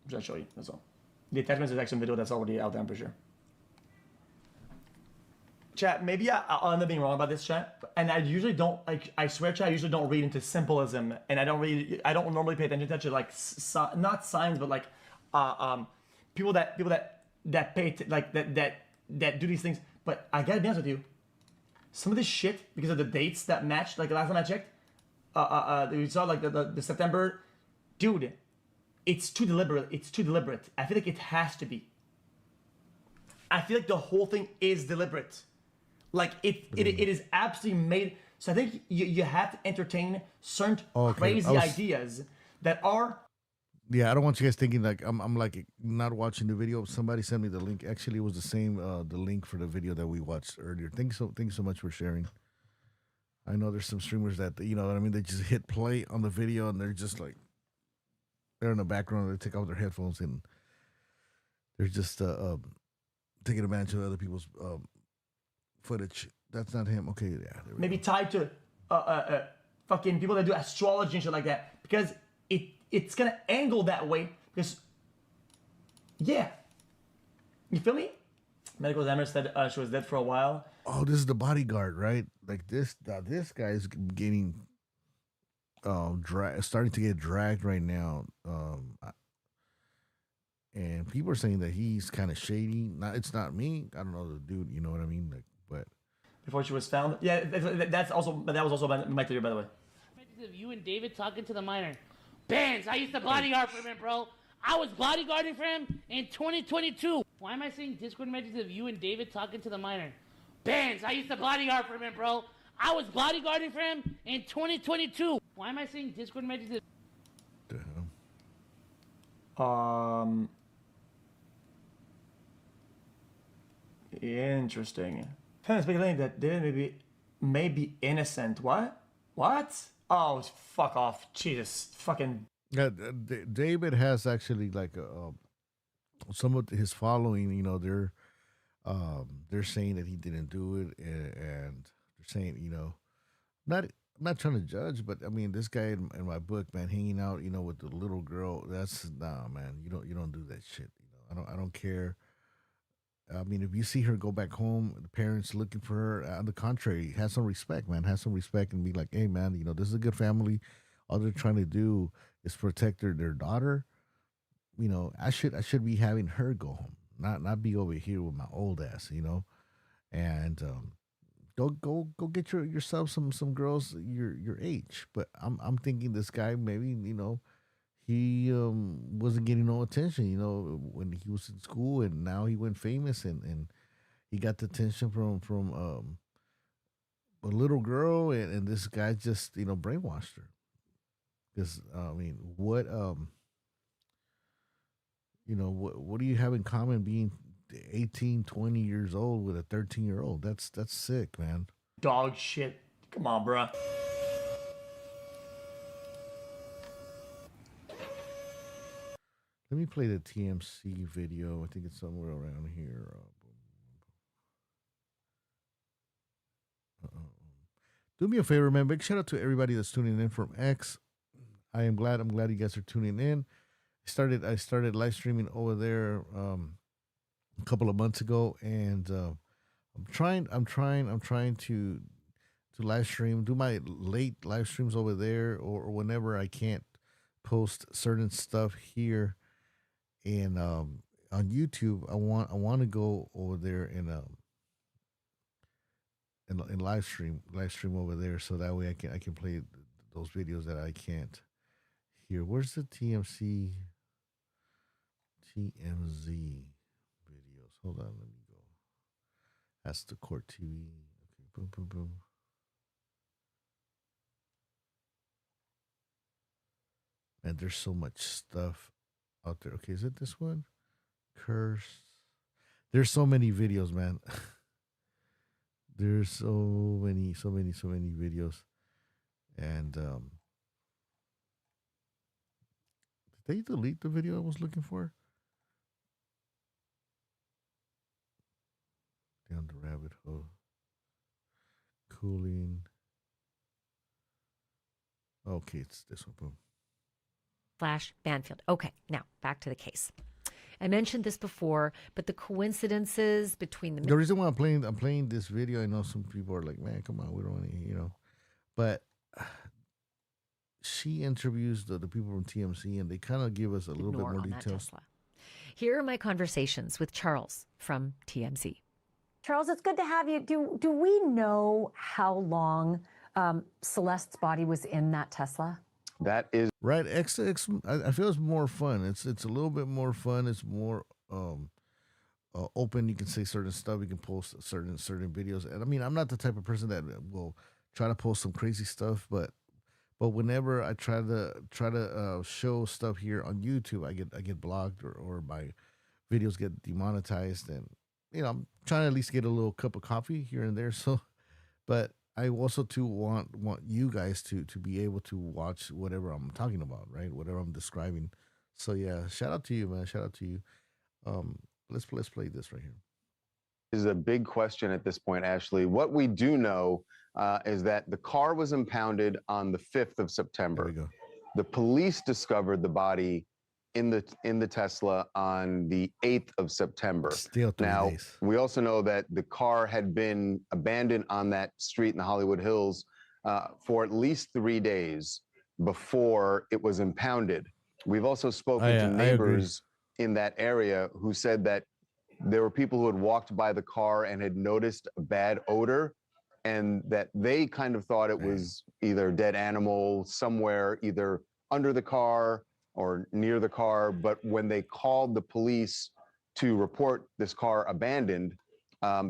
That's all. The attachments is actually a video that's already out there, I'm pretty sure. Chat, maybe I'll end up being wrong about this, chat. And I usually don't, like, I swear, chat, I usually don't read into symbolism. And I don't normally pay attention to like, not signs, but like, people that pay, that do these things. But I gotta be honest with you, some of this shit, because of the dates that matched, like the last time I checked, we saw like the September, dude, it's too deliberate. I feel like it has to be. I feel like the whole thing is deliberate. Like it is absolutely made. So I think you have to entertain certain crazy ideas that are. Yeah, I don't want you guys thinking like I'm like not watching the video. Somebody sent me the link. Actually, it was the same the link for the video that we watched earlier. Thanks so much for sharing. I know there's some streamers that, you know what I mean, they just hit play on the video and they're just like, they're in the background, they take off their headphones and they're just taking advantage of other people's footage. That's not him. Okay, yeah. Maybe tied to fucking people that do astrology and shit like that, because it's gonna angle that way. Because yeah, you feel me? Medical examiner said she was dead for a while. Oh, this is the bodyguard, right? Like this guy is getting starting to get dragged right now. And people are saying that he's kind of shady. It's not me. I don't know the dude. You know what I mean? Like, but before she was found, yeah, that was also my theory, by the way. You and David talking to the minor. Bands, I used to bodyguard for him, bro. I was bodyguarding for him in 2022. Why am I saying Discord messages of you and David talking to the minor? Bands, I used to bodyguard for him, bro. I was bodyguarding for him in 2022. Why am I saying Discord messages? Interesting. Kind of speculating that David may be innocent. What? Oh, fuck off. Jesus, fucking. Yeah, David has actually like some of his following. You know, they're saying that he didn't do it, and they're saying, you know, I'm not trying to judge, but I mean, this guy in my book, man, hanging out, you know, with the little girl, that's man. You don't do that shit. You know, I don't care. I mean, if you see her go back home, the parents looking for her, on the contrary, have some respect, man. Have some respect and be like, hey, man, you know, this is a good family. All they're trying to do is protect their daughter. You know, I should be having her go home, not be over here with my old ass, you know. And go get yourself some girls your age. But I'm thinking this guy maybe he wasn't getting no attention. When he was in school, and now he went famous, and he got the attention from a little girl, and this guy just brainwashed her. Because I mean, what what do you have in common being 18, 20 years old with a 13-year-old? That's sick, man. Dog shit. Come on, bruh. Let me play the TMC video. I think it's somewhere around here. Do me a favor, man. Big shout out to everybody that's tuning in from X. I'm glad you guys are tuning in. I started live streaming over there a couple of months ago, and I'm trying to live stream, do my late live streams over there, or whenever I can't post certain stuff here. And on YouTube, I want to go over there and live stream over there, so that way I can play those videos that I can't hear. Where's the TMZ videos? Hold on, let me go. That's the Court TV. Okay, boom, boom, boom. Man, there's so much stuff out there. Okay, is it this one? Curse. There's so many videos, man. There's so many videos. And did they delete the video I was looking for? Down the rabbit hole. Cooling. Okay, it's this one. Boom. Flash Banfield. Okay, now back to the case. I mentioned this before, but the coincidences between the reason why I'm playing this video, I know some people are like, man, come on, we don't want to, but she interviews the people from TMC, and they kind of give us a little bit more details. Here are my conversations with Charles from TMZ. Charles, it's good to have you. Do we know how long Celeste's body was in that Tesla? That is right. X. I feel it's more fun. It's a little bit more fun. It's more open. You can say certain stuff. You can post certain videos. And I mean, I'm not the type of person that will try to post some crazy stuff, but whenever I try to show stuff here on YouTube, I get blocked or my videos get demonetized, and I'm trying to at least get a little cup of coffee here and there. So, but I also too want you guys to be able to watch whatever I'm talking about, right? Whatever I'm describing. So yeah, shout out to you, man. Shout out to you. Let's play this right here. This is a big question at this point, Ashley. What we do know is that the car was impounded on the 5th of September. There we go. The police discovered the body in the Tesla on the 8th of September. Still 3 days. We also know that the car had been abandoned on that street in the Hollywood Hills for at least 3 days before it was impounded. We've also spoken to neighbors in that area who said that there were people who had walked by the car and had noticed a bad odor, and that they kind of thought it was either a dead animal somewhere, either under the car or near the car. But when they called the police to report this car abandoned,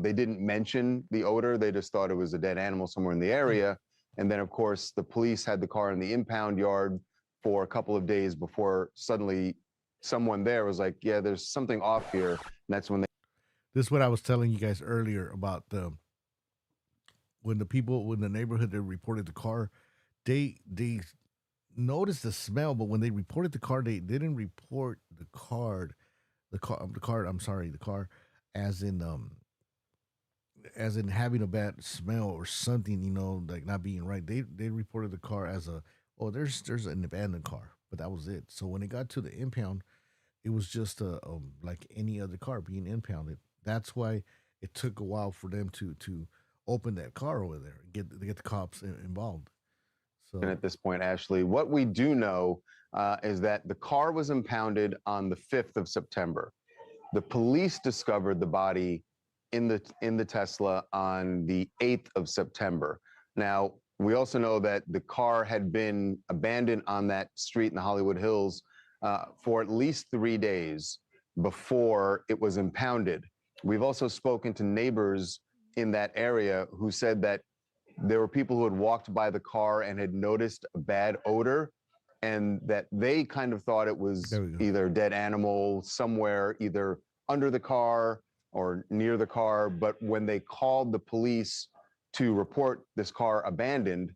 they didn't mention the odor. They just thought it was a dead animal somewhere in the area. And then, of course, the police had the car in the impound yard for a couple of days before suddenly someone there was like, yeah, there's something off here. And that's when This is what I was telling you guys earlier about when the neighborhood that reported the car, they noticed the smell, but when they reported the car, they didn't report the car as in having a bad smell or something, like not being right. They reported the car as there's an abandoned car, but that was it. So when it got to the impound, it was just like any other car being impounded. That's why it took a while for them to open that car over there, get the cops involved. So at this point, Ashley, what we do know is that the car was impounded on the 5th of September. The police discovered the body in the Tesla on the 8th of September. Now, we also know that the car had been abandoned on that street in the Hollywood Hills for at least 3 days before it was impounded. We've also spoken to neighbors in that area who said that there were people who had walked by the car and had noticed a bad odor, and that they kind of thought it was either a dead animal somewhere, either under the car or near the car. But when they called the police to report this car abandoned,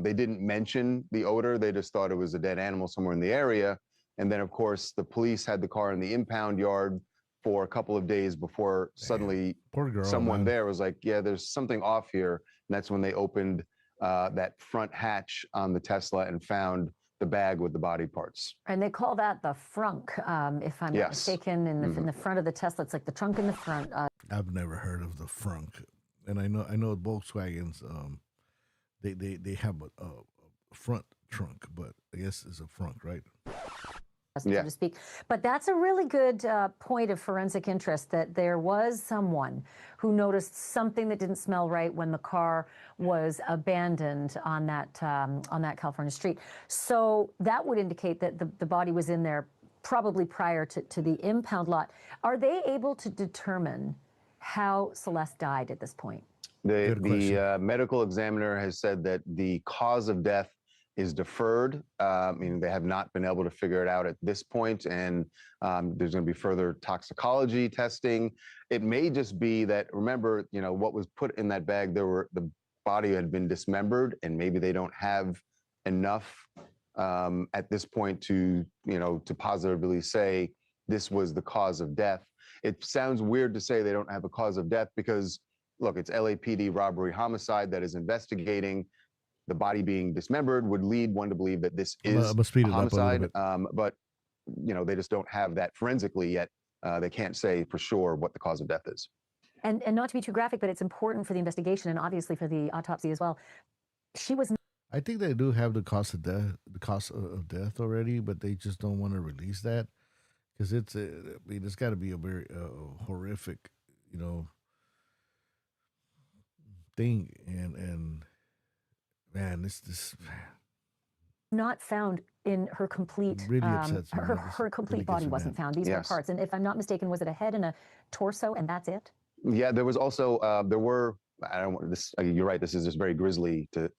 they didn't mention the odor. They just thought it was a dead animal somewhere in the area. And then, of course, the police had the car in the impound yard for a couple of days before suddenly someone there was like, yeah, there's something off here. And that's when they opened that front hatch on the Tesla and found the bag with the body parts. And they call that the frunk, if I'm not mistaken, in the front of the Tesla. It's like the trunk in the front. I've never heard of the frunk, and I know Volkswagens. They have a front trunk, but I guess it's a frunk, right? So to speak. But that's a really good point of forensic interest, that there was someone who noticed something that didn't smell right when the car was abandoned on that California street. So that would indicate that the body was in there probably prior to the impound lot. Are they able to determine how Celeste died at this point? The medical examiner has said that the cause of death is deferred. Meaning they have not been able to figure it out at this point, and there's going to be further toxicology testing. It may just be that, remember, what was put in that bag, the body had been dismembered, and maybe they don't have enough at this point to positively say this was the cause of death. It sounds weird to say they don't have a cause of death because, look, it's LAPD robbery homicide that is investigating. The body being dismembered would lead one to believe that this is a homicide, but they just don't have that forensically yet. They can't say for sure what the cause of death is. And not to be too graphic, but it's important for the investigation and obviously for the autopsy as well. She was. I think they do have the cause of death already, but they just don't want to release that because it's got to be a very horrific, thing, and. Man, this not found in her complete really upsets me. Her complete body wasn't found. These were parts, and if I'm not mistaken, was it a head and a torso, and that's it? Yeah, there was also there were. I don't want this. You're right. This is just very grisly to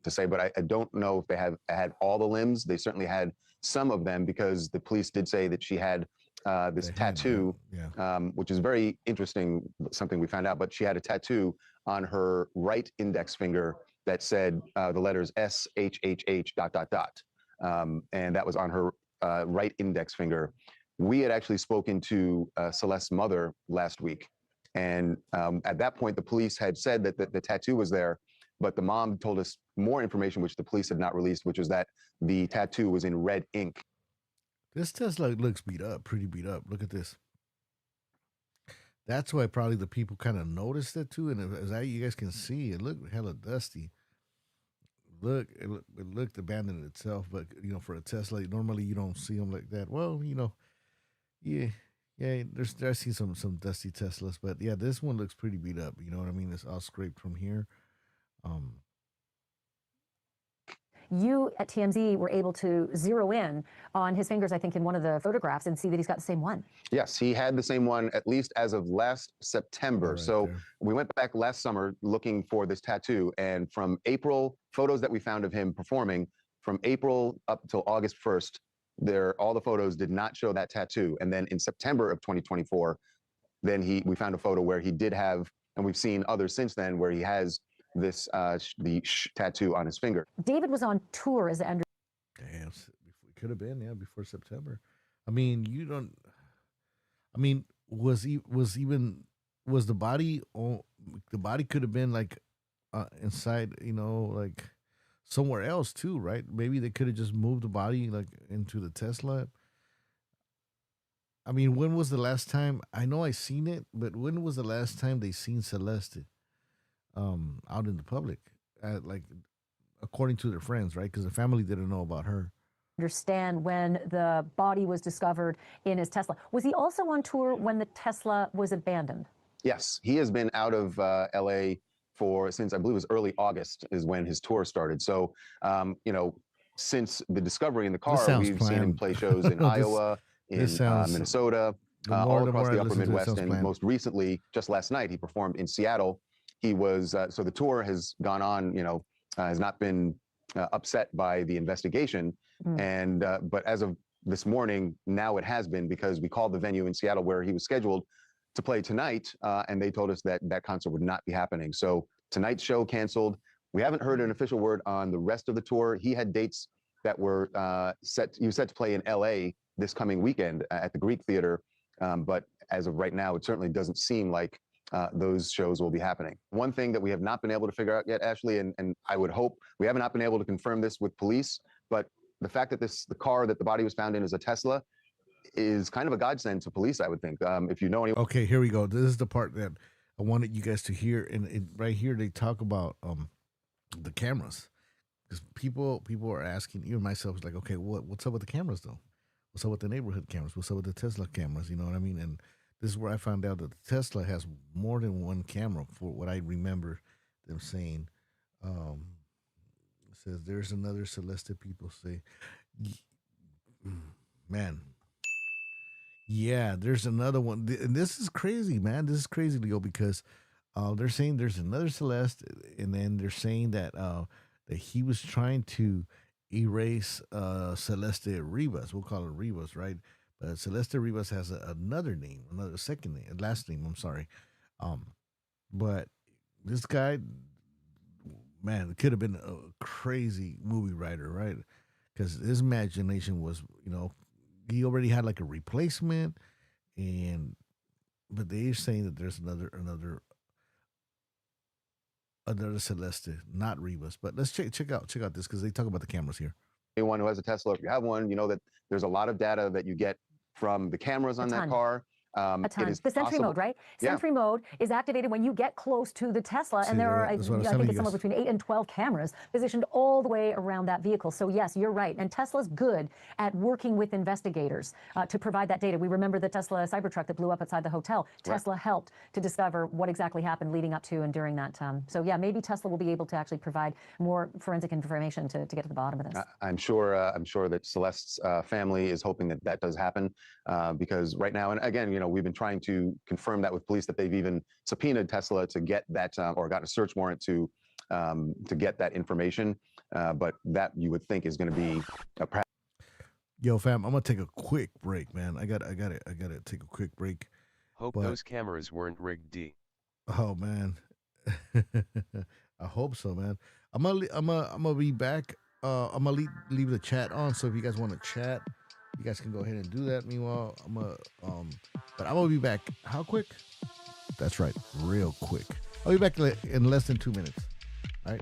say, but I don't know if they had all the limbs. They certainly had some of them because the police did say that she had this tattoo, which is very interesting, something we found out, but she had a tattoo on her right index finger that said the letters SHHH ... And that was on her right index finger. We had actually spoken to Celeste's mother last week. And at that point, the police had said that the tattoo was there, but the mom told us more information, which the police had not released, which was that the tattoo was in red ink. This Tesla looks beat up, pretty beat up. Look at this. That's why probably the people kind of noticed it too. And as you guys can see, it looked hella dusty. It looked abandoned itself, but for a Tesla, normally you don't see them like that. Well, yeah. I've seen some dusty Teslas, but yeah, this one looks pretty beat up. You know what I mean? It's all scraped from here. You at TMZ were able to zero in on his fingers, I think, in one of the photographs and see that he's got the same one. Yes, he had the same one, at least as of last September. We went back last summer looking for this tattoo. And from April, photos that we found of him performing, from April up until August 1st, all the photos did not show that tattoo. And then in September of 2024, we found a photo where he did have, and we've seen others since then, where he has this tattoo on his finger. David was on tour as Andrew. Damn, it could have been before September. I mean, was the body? The body could have been like inside, like somewhere else too, right? Maybe they could have just moved the body like into the Tesla. I mean, when was the last time? I know I seen it, but when was the last time they seen Celeste out in the public, like according to their friends, right? Because the family didn't know about her. understand when the body was discovered in his Tesla. Was he also on tour when the Tesla was abandoned? Yes, he has been out of LA since I believe it was early August is when his tour started. So, since the discovery in the car, we've seen him play shows in Iowa, in Minnesota, all across the upper Midwest. And most recently, just last night, he performed in Seattle. He was, so the tour has gone on, has not been upset by the investigation. But as of this morning, now it has been, because we called the venue in Seattle where he was scheduled to play tonight, and they told us that that concert would not be happening. So tonight's show canceled. We haven't heard an official word on the rest of the tour. He had dates that were he was set to play in LA this coming weekend at the Greek Theater. But as of right now, it certainly doesn't seem like those shows will be happening. One thing that we have not been able to figure out yet, Ashley, and I would hope, we have not been able to confirm this with police, but the fact that the car that the body was found in is a Tesla is kind of a godsend to police, I would think. If you know anyone. Okay, here we go. This is the part that I wanted you guys to hear. And right here, they talk about the cameras. Because people are asking, even myself, is like, okay, what's up with the cameras, though? What's up with the neighborhood cameras? What's up with the Tesla cameras? You know what I mean? And this is where I found out that the Tesla has more than one camera, for what I remember them saying. It says, there's another Celeste, people say. Man. Yeah, there's another one. And this is crazy, man. This is crazy, Leo, because they're saying there's another Celeste, and then they're saying that that he was trying to erase Celeste Rivas. We'll call her Rivas, right? But Celeste Rivas has another name, another second name, last name, I'm sorry. But this guy, man, it could have been a crazy movie writer, right? Because his imagination was, he already had like a replacement, but they're saying that there's another Celeste, not Rivas. But let's check out this, because they talk about the cameras here. Anyone who has a Tesla, if you have one, you know that there's a lot of data that you get from the cameras on that car. A ton. The Sentry mode, right? Sentry mode is activated when you get close to the Tesla, and there are, I think it's somewhere between 8 and 12 cameras positioned all the way around that vehicle. So yes, you're right. And Tesla's good at working with investigators to provide that data. We remember the Tesla Cybertruck that blew up outside the hotel. Tesla helped to discover what exactly happened leading up to and during that time. So yeah, maybe Tesla will be able to actually provide more forensic information to get to the bottom of this. I'm sure that Celeste's family is hoping that does happen, because right now, and again, we've been trying to confirm that with police, that they've even subpoenaed Tesla to get that, or got a search warrant to get that information. But that, you would think, is going to be a. Yo, fam, I'm gonna take a quick break, man. I gotta take a quick break. Hope those cameras weren't rigged, D. Oh man, I hope so, man. I'm gonna be back. I'm gonna leave the chat on, so if you guys want to chat, you guys can go ahead and do that. Meanwhile, but I'm gonna be back. How quick? That's right, real quick. I'll be back in less than 2 minutes. All right.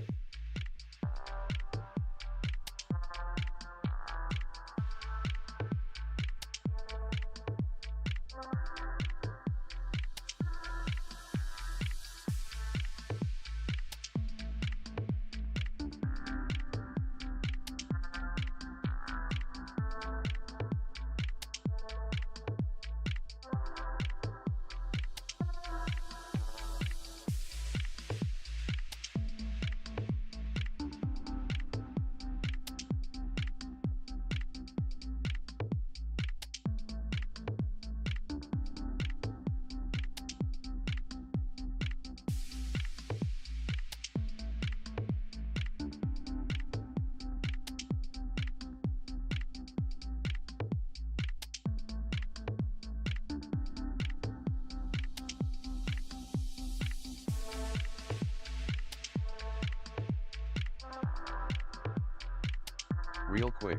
Real quick.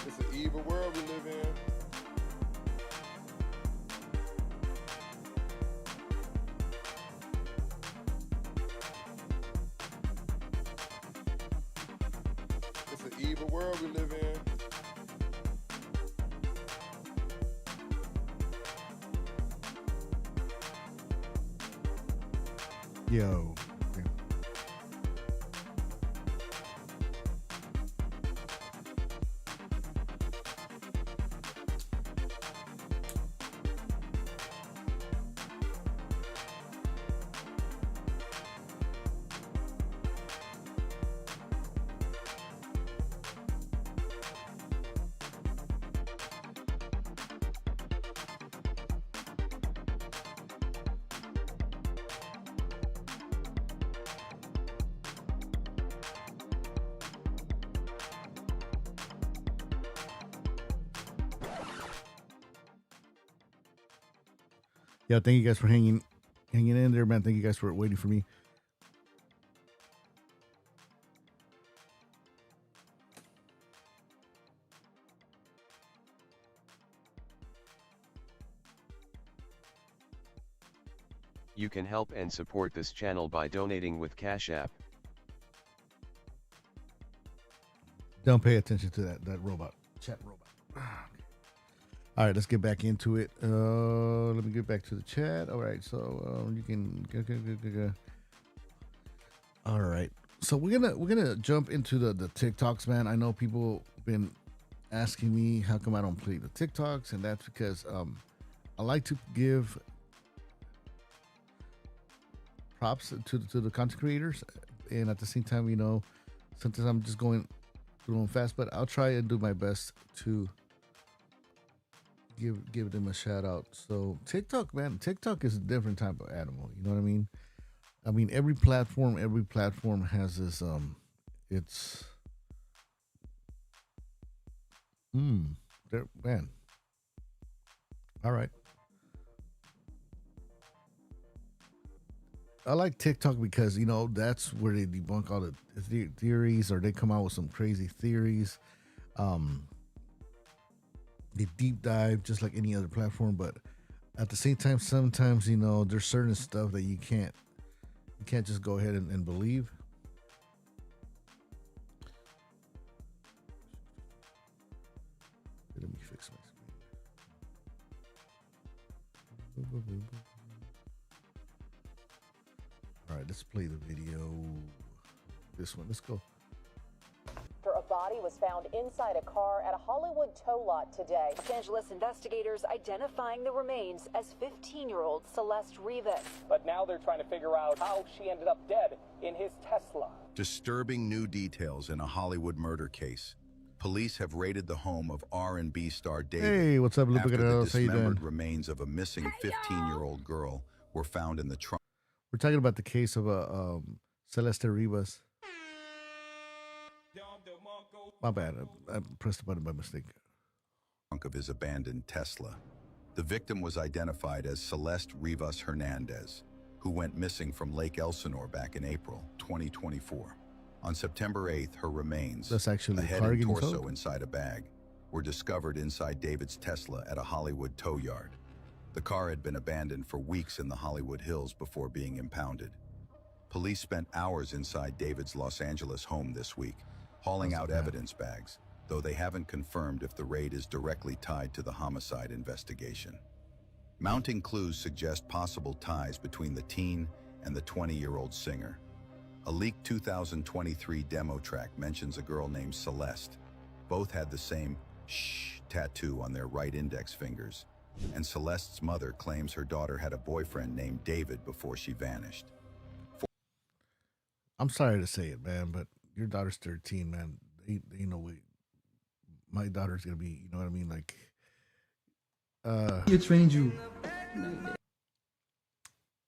It's an evil world we live in. It's an evil world we live in. Yo. Yeah, thank you guys for hanging in there, man. Thank you guys for waiting for me. You can help and support this channel by donating with Cash App. Don't pay attention to that robot. Chat robot. All right, let's get back into it. Let me get back to the chat. All right, so you can go. All right, so we're gonna jump into the TikToks, man. I know people been asking me how come I don't play the TikToks, and that's because I like to give props to the content creators, and at the same time, you know, sometimes I'm just going through them fast, but I'll try and do my best to give them a shout out. So TikTok, man, TikTok is a different type of animal. You know what I mean? I mean, every platform has this it's there, man. All right. I like TikTok because, you know, that's where they debunk all the theories, or they come out with some crazy theories. They deep dive just like any other platform, but at the same time, sometimes, you know, there's certain stuff that you can't just go ahead and believe. Let me fix my screen. All right, let's play the video. This one, let's go. A body was found inside a car at a Hollywood tow lot today. Los Angeles investigators identifying the remains as 15-year-old Celeste Rivas. But now they're trying to figure out how she ended up dead in his Tesla. Disturbing new details in a Hollywood murder case. Police have raided the home of R&B star David. Hey, what's up, after the How you doing? dismembered remains of a missing 15-year-old girl were found in the trunk. We're talking about the case of Celeste Rivas. My bad. I pressed the button by mistake. Of his abandoned Tesla. The victim was identified as Celeste Rivas Hernandez, who went missing from Lake Elsinore back in April 2024. On September 8th, her remains, That's actually a head and torso inside a bag, were discovered inside David's Tesla at a Hollywood tow yard. The car had been abandoned for weeks in the Hollywood Hills before being impounded. Police spent hours inside David's Los Angeles home this week, hauling out evidence bags, though they haven't confirmed if the raid is directly tied to the homicide investigation. Mounting clues suggest possible ties between the teen and the 20-year-old singer. A leaked 2023 demo track mentions a girl named Celeste. Both had the same shh tattoo on their right index fingers, and Celeste's mother claims her daughter had a boyfriend named David before she vanished. I'm sorry to say it, man, but your daughter's 13, man. You know, my daughter's gonna be, you know what I mean, like. He trained you.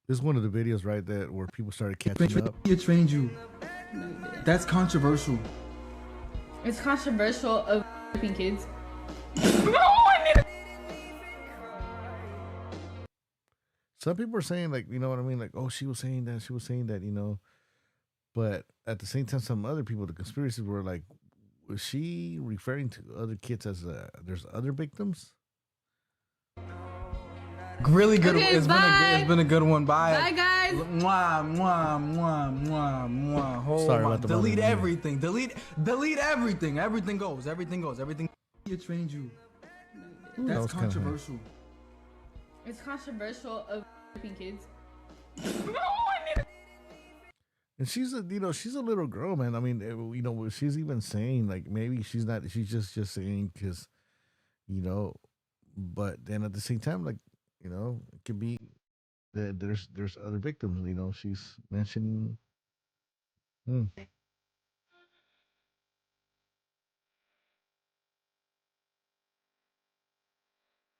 This is one of the videos, right, that where people started catching up. He trained you. That's controversial. It's controversial of raping kids. Some people are saying, like, you know what I mean, like, oh, she was saying that, you know. But at the same time, some other people, the conspiracies were like, was she referring to other kids as there's other victims? Really good. Okay, It's been a good one. Bye. Bye, guys. Mwah, mwah, mwah, mwah, mwah. Oh, Sorry about the delete moment. everything. Delete everything. Everything goes. Everything. He trained you. That That's was kinda controversial. It's controversial of raping kids. And she's a little girl, man. I mean, you know, she's even saying, like, maybe she's just saying because, you know, but then at the same time, like, you know, it could be that there's other victims, you know, she's mentioning.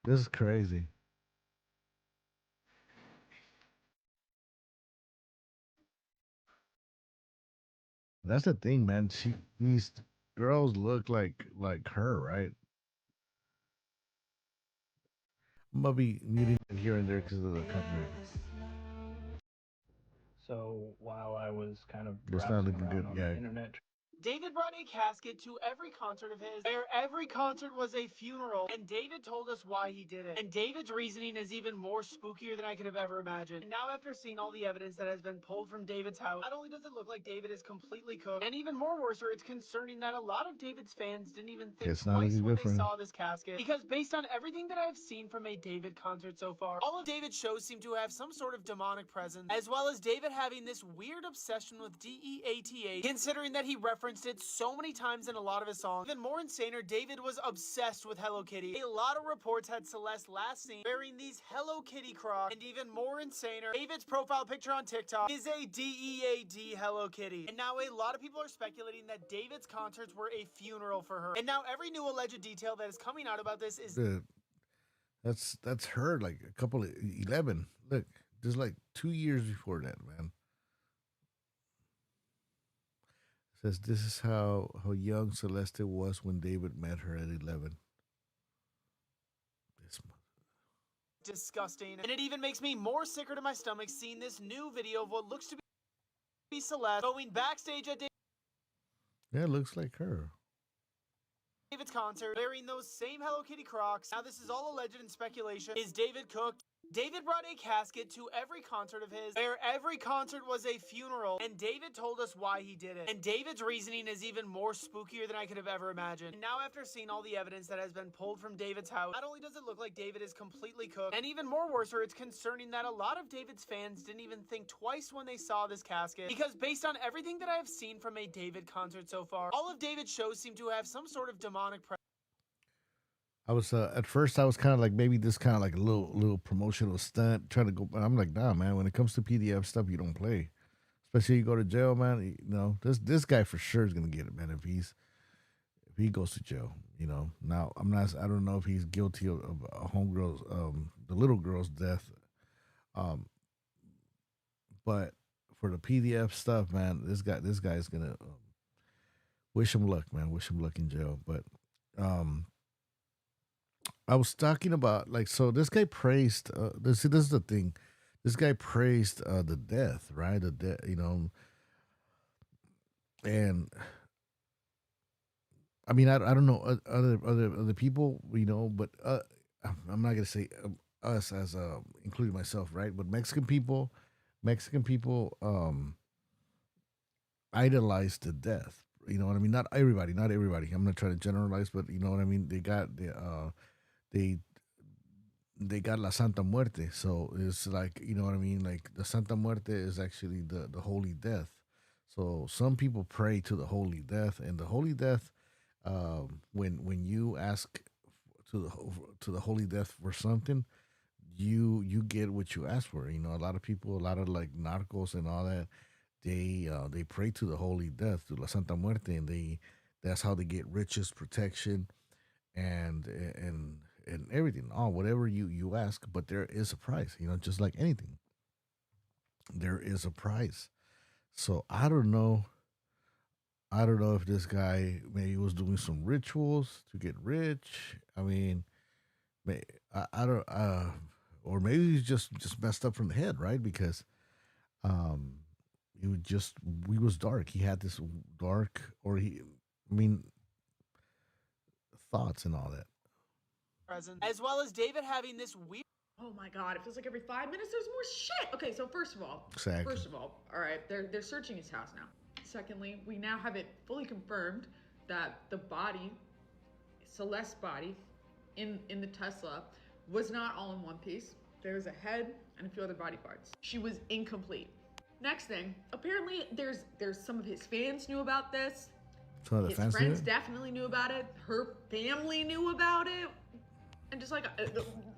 This is crazy. That's the thing, man. These girls look like her, right? I'm gonna be muting it here and there because of the copyright. So while I was kind of It's not browsing looking around good, on yeah. the internet, David brought a casket to every concert of his, where every concert was a funeral, and David told us why he did it. And David's reasoning is even more spookier than I could have ever imagined. And now, after seeing all the evidence that has been pulled from David's house, not only does it look like David is completely cooked, and even more worse, it's concerning that a lot of David's fans didn't even think It's not twice looking when good they for him. saw this casket. Because based on everything that I've seen from a David concert so far, all of David's shows seem to have some sort of demonic presence, as well as David having this weird obsession with DEATA, considering that he referenced it so many times in a lot of his songs. Even more insaner, David was obsessed with Hello Kitty. A lot of reports had Celeste last seen wearing these Hello Kitty Crocs, and even more insaner, David's profile picture on TikTok is a DEAD Hello Kitty. And now a lot of people are speculating that David's concerts were a funeral for her. And now every new alleged detail that is coming out about this is That's her, like a couple of 11. Look, just like 2 years before that, man. Says this is how young Celeste was when David met her at 11. This disgusting, and it even makes me more sicker to my stomach seeing this new video of what looks to be Celeste going backstage at Yeah, it looks like her. David's concert, wearing those same Hello Kitty Crocs. Now this is all alleged and speculation. Is David cooked? David brought a casket to every concert of his, where every concert was a funeral, and David told us why he did it. And David's reasoning is even more spookier than I could have ever imagined. And now, after seeing all the evidence that has been pulled from David's house, not only does it look like David is completely cooked, and even more worse, it's concerning that a lot of David's fans didn't even think twice when they saw this casket, because based on everything that I have seen from a David concert so far, all of David's shows seem to have some sort of demonic presence. I was at first I was kind of like maybe this kind of like a little promotional stunt trying to go, but I'm like, nah, man. When it comes to PDF stuff, you don't play. Especially you go to jail, man. You know, this guy for sure is gonna get it, man. If he goes to jail, you know. Now I don't know if he's guilty of a homegirl's the little girl's death, but for the PDF stuff, man, this guy's gonna wish him luck, man. Wish him luck in jail, but I was talking about, like, so this guy praised, this is the thing. This guy praised the death, right? The death, you know. And I mean, I don't know other people, but I'm not gonna say us as including myself, right? But Mexican people idolize to death. You know what I mean? Not everybody. I'm not trying to generalize, but you know what I mean. They they got la Santa Muerte, so it's like, you know what I mean. Like the Santa Muerte is actually the holy death. So some people pray to the holy death, and the holy death, when you ask to the holy death for something, you get what you ask for. You know, a lot of people, a lot of like narcos and all that, they pray to the holy death, to la Santa Muerte, and that's how they get riches, protection, and everything, whatever you ask. But there is a price, just like anything. There is a price. So I don't know. I don't know if this guy maybe was doing some rituals to get rich. I mean, I don't. Or maybe he's just messed up from the head, right? Because he was dark. He had this dark, thoughts and all that. Present, as well as David having this weird. Oh my God! It feels like every 5 minutes there's more shit. Okay, so first of all, all right, they're searching his house now. Secondly, we now have it fully confirmed that the body, Celeste's body, in the Tesla, was not all in one piece. There was a head and a few other body parts. She was incomplete. Next thing, apparently there's some of his fans knew about this. His friends definitely knew about it. Her family knew about it. And just like,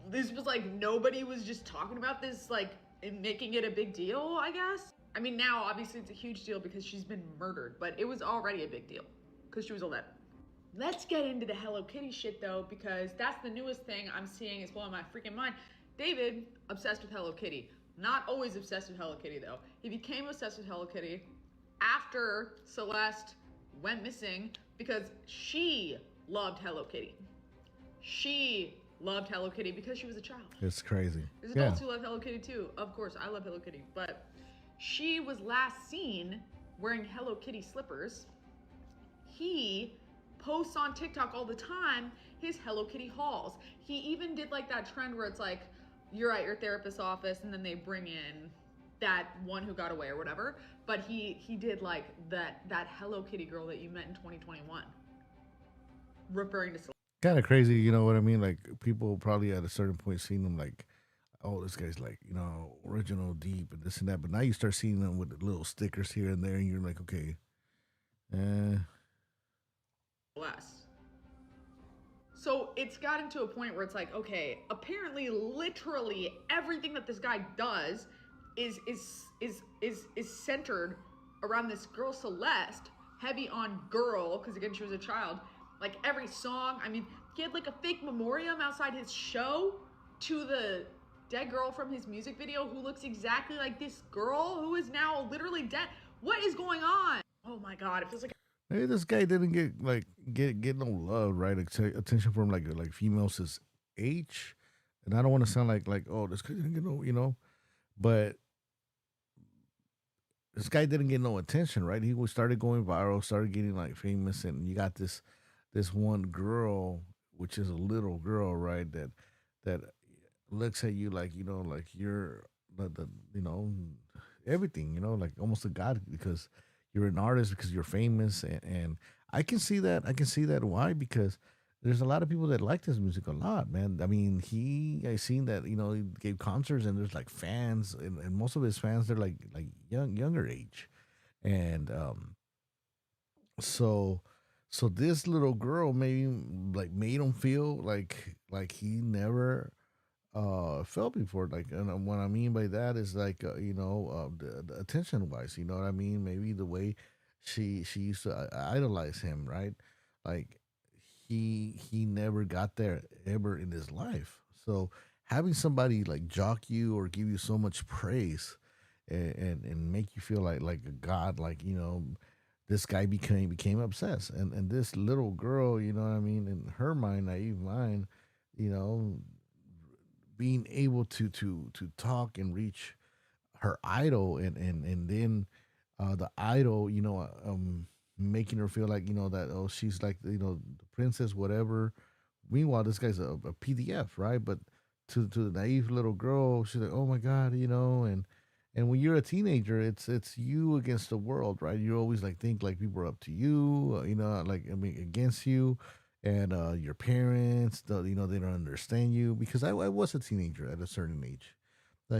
this was like, nobody was just talking about this, like, and making it a big deal, I guess. I mean, now, obviously, it's a huge deal because she's been murdered, but it was already a big deal because she was 11. Let's get into the Hello Kitty shit, though, because that's the newest thing I'm seeing is blowing my freaking mind. David, obsessed with Hello Kitty. Not always obsessed with Hello Kitty, though. He became obsessed with Hello Kitty after Celeste went missing because she loved Hello Kitty. She loved Hello Kitty because she was a child. It's crazy. There's adults who love Hello Kitty too. Of course, I love Hello Kitty. But she was last seen wearing Hello Kitty slippers. He posts on TikTok all the time his Hello Kitty hauls. He even did like that trend where it's like, you're at your therapist's office and then they bring in that one who got away or whatever. But he did like that Hello Kitty girl that you met in 2021. Referring to kind of crazy, you know what I mean? Like people probably at a certain point seen them like, oh, this guy's like, original, deep, and this and that. But now you start seeing them with little stickers here and there, and you're like, okay, less. So it's gotten to a point where it's like, okay, apparently, literally everything that this guy does is centered around this girl Celeste, heavy on girl, because again she was a child. Like every song, I mean, he had like a fake memoriam outside his show to the dead girl from his music video who looks exactly like this girl who is now literally dead. What is going on? Oh my God, it feels like maybe this guy didn't get no love, right? Attention from like females his age. And I don't want to sound like oh, this guy didn't get no, but this guy didn't get no attention, right? He started going viral, started getting like famous, and you got this one girl, which is a little girl, right? That looks at you like, like you're the everything, like almost a god because you're an artist, because you're famous. And I can see that. Why? Because there's a lot of people that like this music a lot, man. I mean, I seen that, he gave concerts and there's like fans, and most of his fans, they're like younger age. And so this little girl maybe like made him feel like he never felt before. Like, and what I mean by that is like the attention wise, you know what I mean? Maybe the way she used to idolize him, right? Like he never got there ever in his life. So having somebody like jock you or give you so much praise and make you feel like a god, like this guy became obsessed, and this little girl, you know what I mean, in her mind, naive mind, being able to talk and reach her idol, and then the idol, making her feel like, that, oh, she's like, the princess, whatever. Meanwhile, this guy's a PDF, right? But to the naive little girl, she's like, oh my God, and when you're a teenager, it's you against the world, right? You always like think like people are up to you, against you, and your parents, they don't understand you, because I was a teenager at a certain age.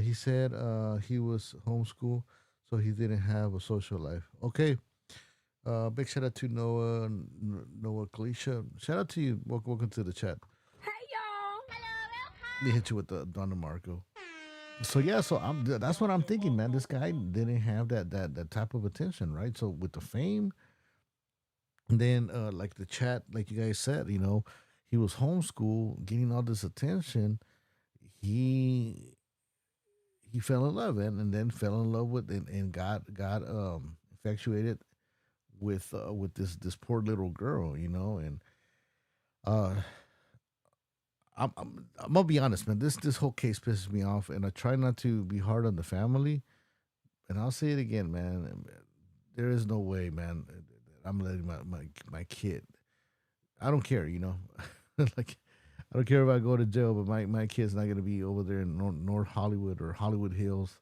He said he was homeschooled, so he didn't have a social life. Okay. Big shout out to Noah Kalisha. Shout out to you. Welcome to the chat. Hey y'all. Hello. Let me hit you with the Don DeMarco. So yeah, that's what I'm thinking, man. This guy didn't have that type of attention, right? So with the fame, and then like the chat, like you guys said, he was homeschooled, getting all this attention. He fell in love, and then fell in love with and got infatuated with this poor little girl, and I'm gonna be honest, man. This whole case pisses me off, and I try not to be hard on the family. And I'll say it again, man. There is no way, man. I'm letting my kid. I don't care, like I don't care if I go to jail, but my kid's not gonna be over there in North Hollywood or Hollywood Hills.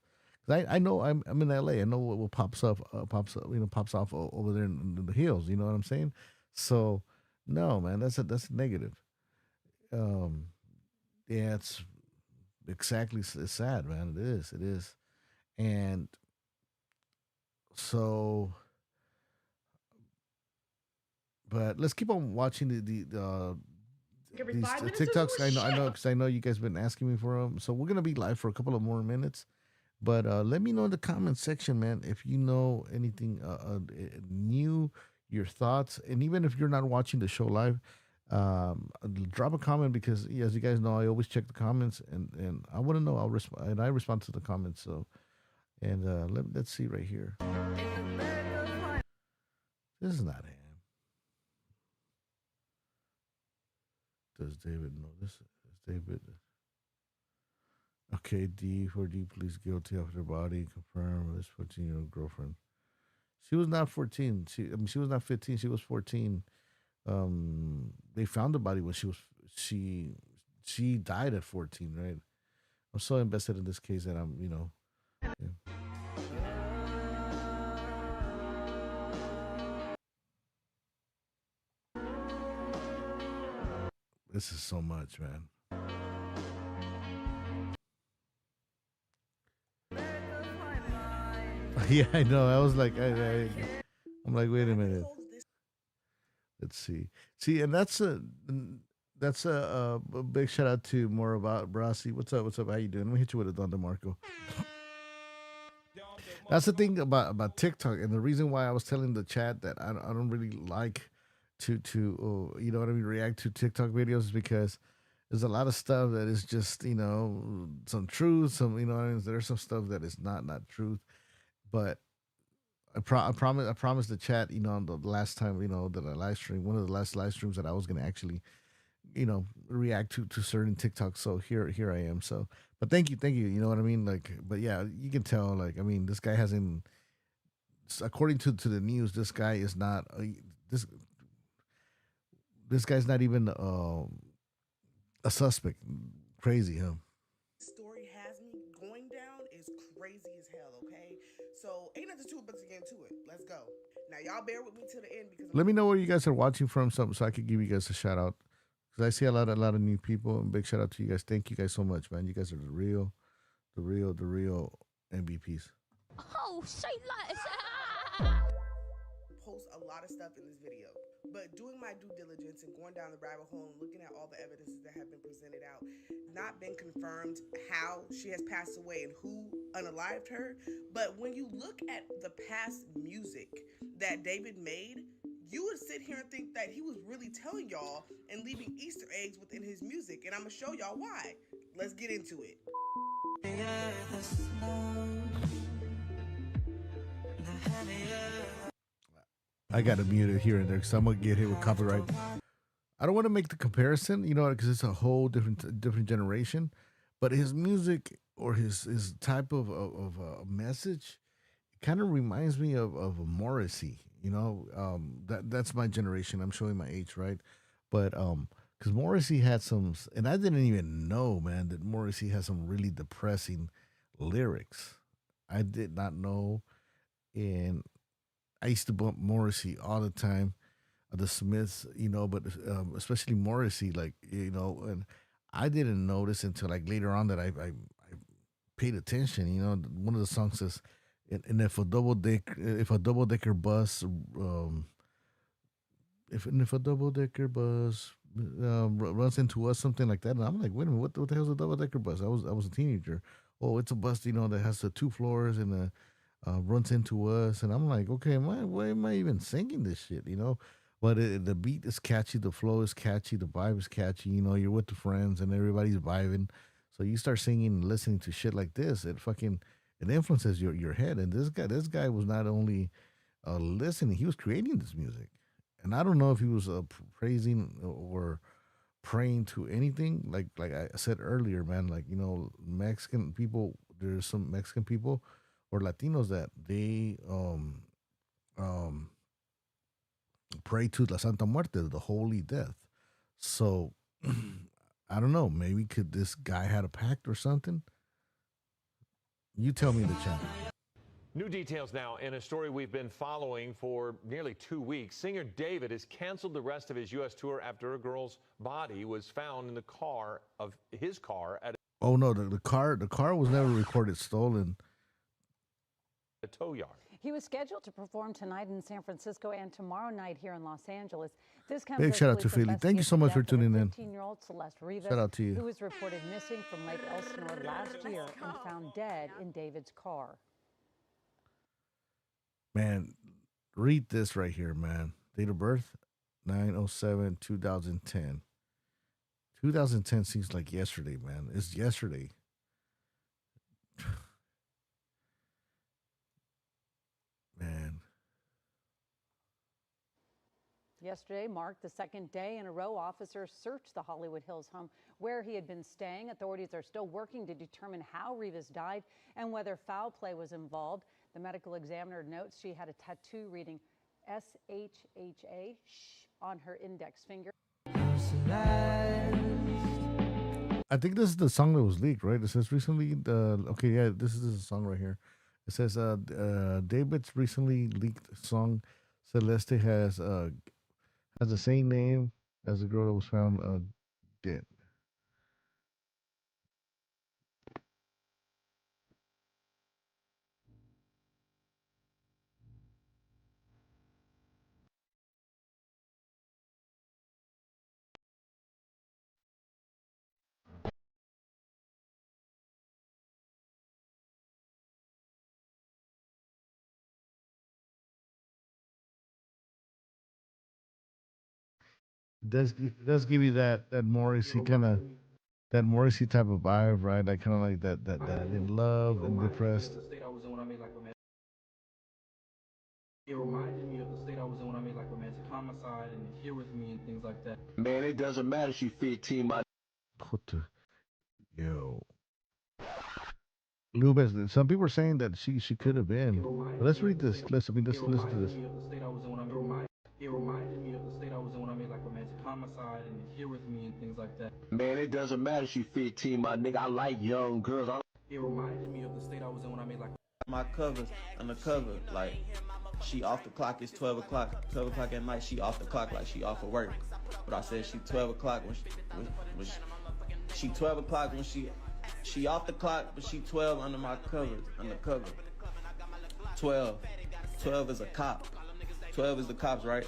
I know I'm in LA. I know what pops off over there in the hills. You know what I'm saying? So no, man, that's a negative. Yeah, it's exactly, it's sad, man. It is, and so, but let's keep on watching these TikToks. I know, because I know you guys have been asking me for them. So we're gonna be live for a couple of more minutes. But let me know in the comment section, man, if you know anything new, your thoughts, and even if you're not watching the show live, drop a comment, because as you guys know, I always check the comments, and I want to know. I respond to the comments. So, and let's see right here. This is not him. Does David know this? Is David? Okay, D4vd's please guilty of their body. Confirm this 14-year-old girlfriend. She was not 14. She was not 15. She was 14. They found the body when she died at 14, right? I'm so invested in this case that I'm, yeah. This is so much, man. Yeah, I know. I was like, I'm like, wait a minute. Let's see. And that's a big shout out to more about Brasi. What's up? How you doing? Let me hit you with a Don DeMarco. That's the thing about TikTok, and the reason why I was telling the chat that I don't really like to react to TikTok videos, is because there's a lot of stuff that is just some truth, some there's some stuff that is not truth. But I promised the chat, on the last time, that I live stream, one of the last live streams, that I was going to actually, react to certain TikToks. So here I am. So, but thank you. You know what I mean? Like, but yeah, you can tell, like, I mean, this guy hasn't, according to the news, this guy is not, this guy's not even a suspect. Crazy, huh? Story has me going down is crazy as hell, okay? So ain't nothing to it but to get into it. Let's go. Now y'all bear with me till the end, because let me know where you guys are watching from, so I could give you guys a shout out, because I see a lot of new people, and big shout out to you guys. Thank you guys so much, man. You guys are the real MVPs. Oh, say less. Post a lot of stuff in this video, but doing my due diligence and going down the rabbit hole and looking at all the evidences that have been presented out, not been confirmed how she has passed away and who unalived her. But when you look at the past music that David made, you would sit here and think that he was really telling y'all and leaving Easter eggs within his music, and I'm gonna show y'all why. Let's get into it. I got to mute it here and there, because I'm gonna get hit with copyright. I don't want to make the comparison, because it's a whole different generation. But his music, or his type of message, kind of reminds me of Morrissey. You know, that's my generation. I'm showing my age, right? But because Morrissey had some, and I didn't even know, man, that Morrissey has some really depressing lyrics. I did not know, and I used to bump Morrissey all the time, the Smiths, you know, but especially Morrissey, like, you know, and I didn't notice until like later on that I paid attention. You know, one of the songs says, "And if a double decker bus, if a double decker bus runs into us," something like that, and I'm like, wait a minute, what the hell's a double decker bus? I was a teenager. Oh, it's a bus, you know, that has the 2 floors and runs into us, and I'm like, okay, why am I even singing this shit? You know. But the beat is catchy, the flow is catchy, the vibe is catchy. You know, you're with the friends and everybody's vibing. So you start singing and listening to shit like this. It influences your head. And this guy was not only listening, he was creating this music. And I don't know if he was praising or praying to anything. Like I said earlier, man, like, you know, Mexican people, there's some Mexican people or Latinos that they pray to La Santa Muerte, the Holy Death. So I don't know. Maybe could this guy had a pact or something? You tell me, the channel. New details now in a story we've been following for nearly 2 weeks. Singer David has canceled the rest of his U.S. tour after a girl's body was found in the car of his car at Oh no, the car was never recorded stolen. a tow yard. He was scheduled to perform tonight in San Francisco and tomorrow night here in Los Angeles. This comes Big shout out to Philly. Thank you so much for tuning in. 15-year-old Celeste Rivas, Shout out to you. who was reported missing from Lake Elsinore last year and found dead in David's car. Man, read this right here, man. Date of birth, 9/07/2010. 2010 seems like yesterday, man. It's yesterday. Man. Yesterday marked the second day in a row officers searched the Hollywood Hills home where he had been staying. Authorities are still working to determine how Rivas died and whether foul play was involved. The medical examiner notes she had a tattoo reading SHHA on her index finger. I think this is the song that was leaked, right? It says recently, this is the song right here. It says David's recently leaked song Celeste has the same name as the girl that was found dead. Does give you that Morrissey type of vibe, right? Like kind of like that in love and depressed. It reminded me of the state I was in when I made like romantic homicide and Here With Me and things like that. Man, it doesn't matter. She 15. Yo. Lubez, some people are saying that she could have been. But let's read this. Let's listen to this. It reminded me of the state I was in when I made like romantic homicide and Here With Me and things like that. Man, it doesn't matter. She 15, my nigga. I like young girls. It reminded me of the state I was in when I made like my covers on the cover, like she off the clock. It's 12 o'clock. 12 o'clock at night. She off the clock like she off of work. But I said she 12 o'clock when she 12 o'clock when she off the clock, but she 12 under my covers, undercover. 12 is a cop. 12 is the cops, right?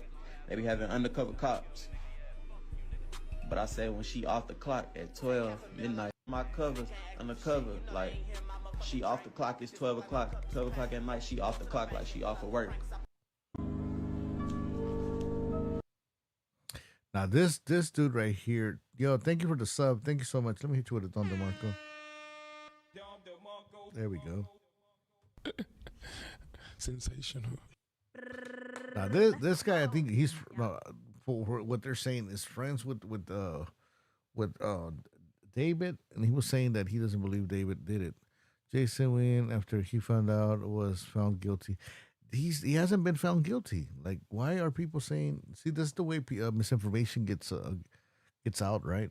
They be having undercover cops. But I said when she off the clock at 12 midnight, my covers undercover, like she off the clock. It's 12 o'clock. 12 o'clock at night. She off the clock like she off of work. Now this dude right here, yo, thank you for the sub. Thank you so much. Let me hit you with a Don DeMarco. There we go. Sensational. Now this guy, I think he's for what they're saying is friends with David, and he was saying that he doesn't believe David did it. Jason Wynn, after he found out, was found guilty. He hasn't been found guilty. Like, why are people saying? See, this is the way misinformation gets out, right?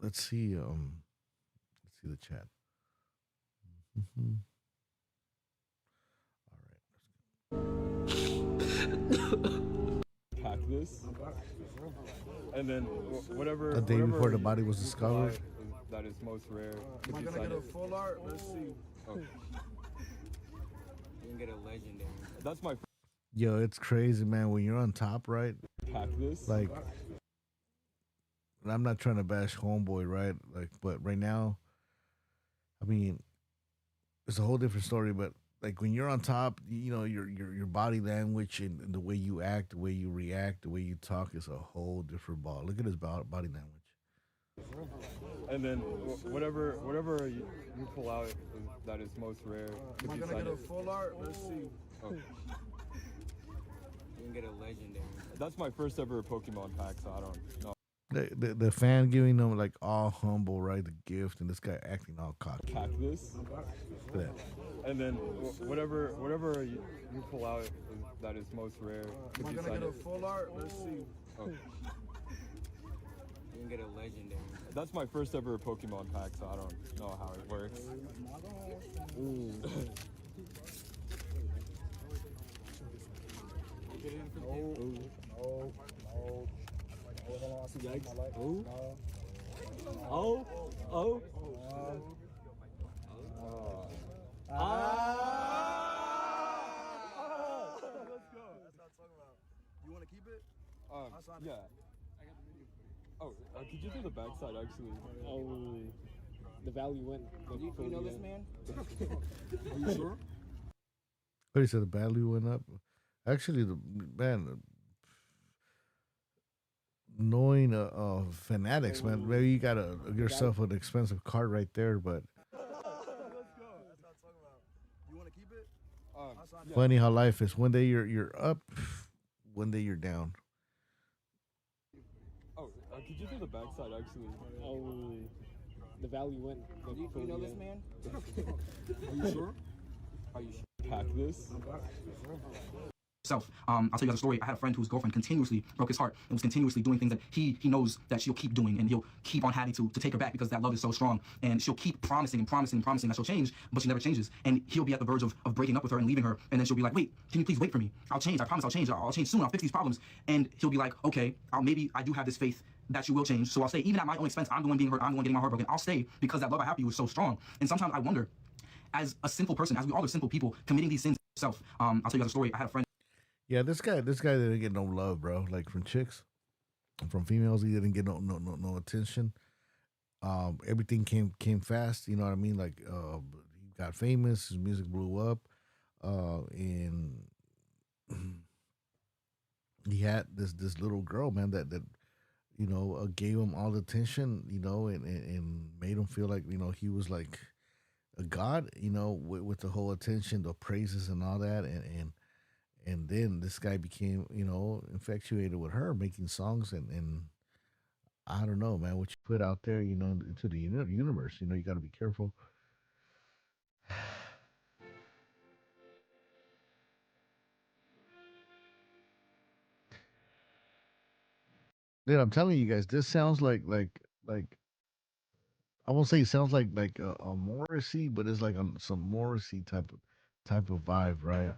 Let's see. Let's see the chat. Mhm. Pack this, and then whatever. A day before the body was you discovered. provide that is most rare. Am I gonna get a full art? Let's see. Oh. You can get a legendary. That's my Yo, it's crazy, man. When you're on top, right? pack this. Like, and I'm not trying to bash Homeboy, right? Like, but right now, I mean, it's a whole different story. But like when you're on top, you know, your body language and the way you act, the way you react, the way you talk is a whole different ball. Look at his body language. And then whatever you pull out that is most rare. Am I gonna get a full art? Let's see. Oh. You can get a legendary. That's my first ever Pokemon pack, so I don't know. The fan giving them like all humble, right? The gift, and this guy acting all cocky. Pack this. Look at that. And then whatever you pull out that is most rare. Am I gonna get a full art? Let's see. Oh. You can get a legendary. That's my first ever Pokemon pack, so I don't know how it works. Ooh. Let's go. That's not talking about. You want to keep it? Yeah. Oh, could you do the backside actually? Oh, the value went. You know this man? Are you sure? But he said the value went up. Actually, the man, knowing fanatics, man, maybe you got yourself an expensive card right there, but Let's go. That's not talking about. You want to keep it? funny how life is. One day you're up, one day you're down. Oh, could you do the backside actually? Oh, the value went. You know this man? Are you sure? Are you sure? Pack this. I'll tell you guys a story. I had a friend whose girlfriend continuously broke his heart and was continuously doing things that he knows that she'll keep doing, and he'll keep on having to take her back because that love is so strong. And she'll keep promising that she'll change, but she never changes. And he'll be at the verge of breaking up with her and leaving her, and then she'll be like, wait, can you please wait for me? I'll change. I promise I'll change. I'll change soon. I'll fix these problems. And he'll be like, okay, maybe I do have this faith that you will change, so I'll stay. Even at my own expense, I'm the one being hurt, I'm the one getting my heart broken. I'll stay because that love I have for you is so strong. And sometimes I wonder, as a simple person, as we all are simple people, committing these sins yourself. I'll tell you guys a story. I had a friend. Yeah, this guy didn't get no love, bro. Like from chicks, from females, he didn't get no attention. Everything came fast. You know what I mean? Like he got famous, his music blew up, and he had this little girl, man, that you know gave him all the attention, you know, and made him feel like, you know, he was like a god, you know, with the whole attention, the praises, and all that, and then this guy became, you know, infatuated with her, making songs, and I don't know, man, what you put out there, you know, into the universe, you know, you got to be careful. Dude, I'm telling you guys, this sounds like I won't say it sounds like a Morrissey, but it's like some Morrissey type of vibe, right?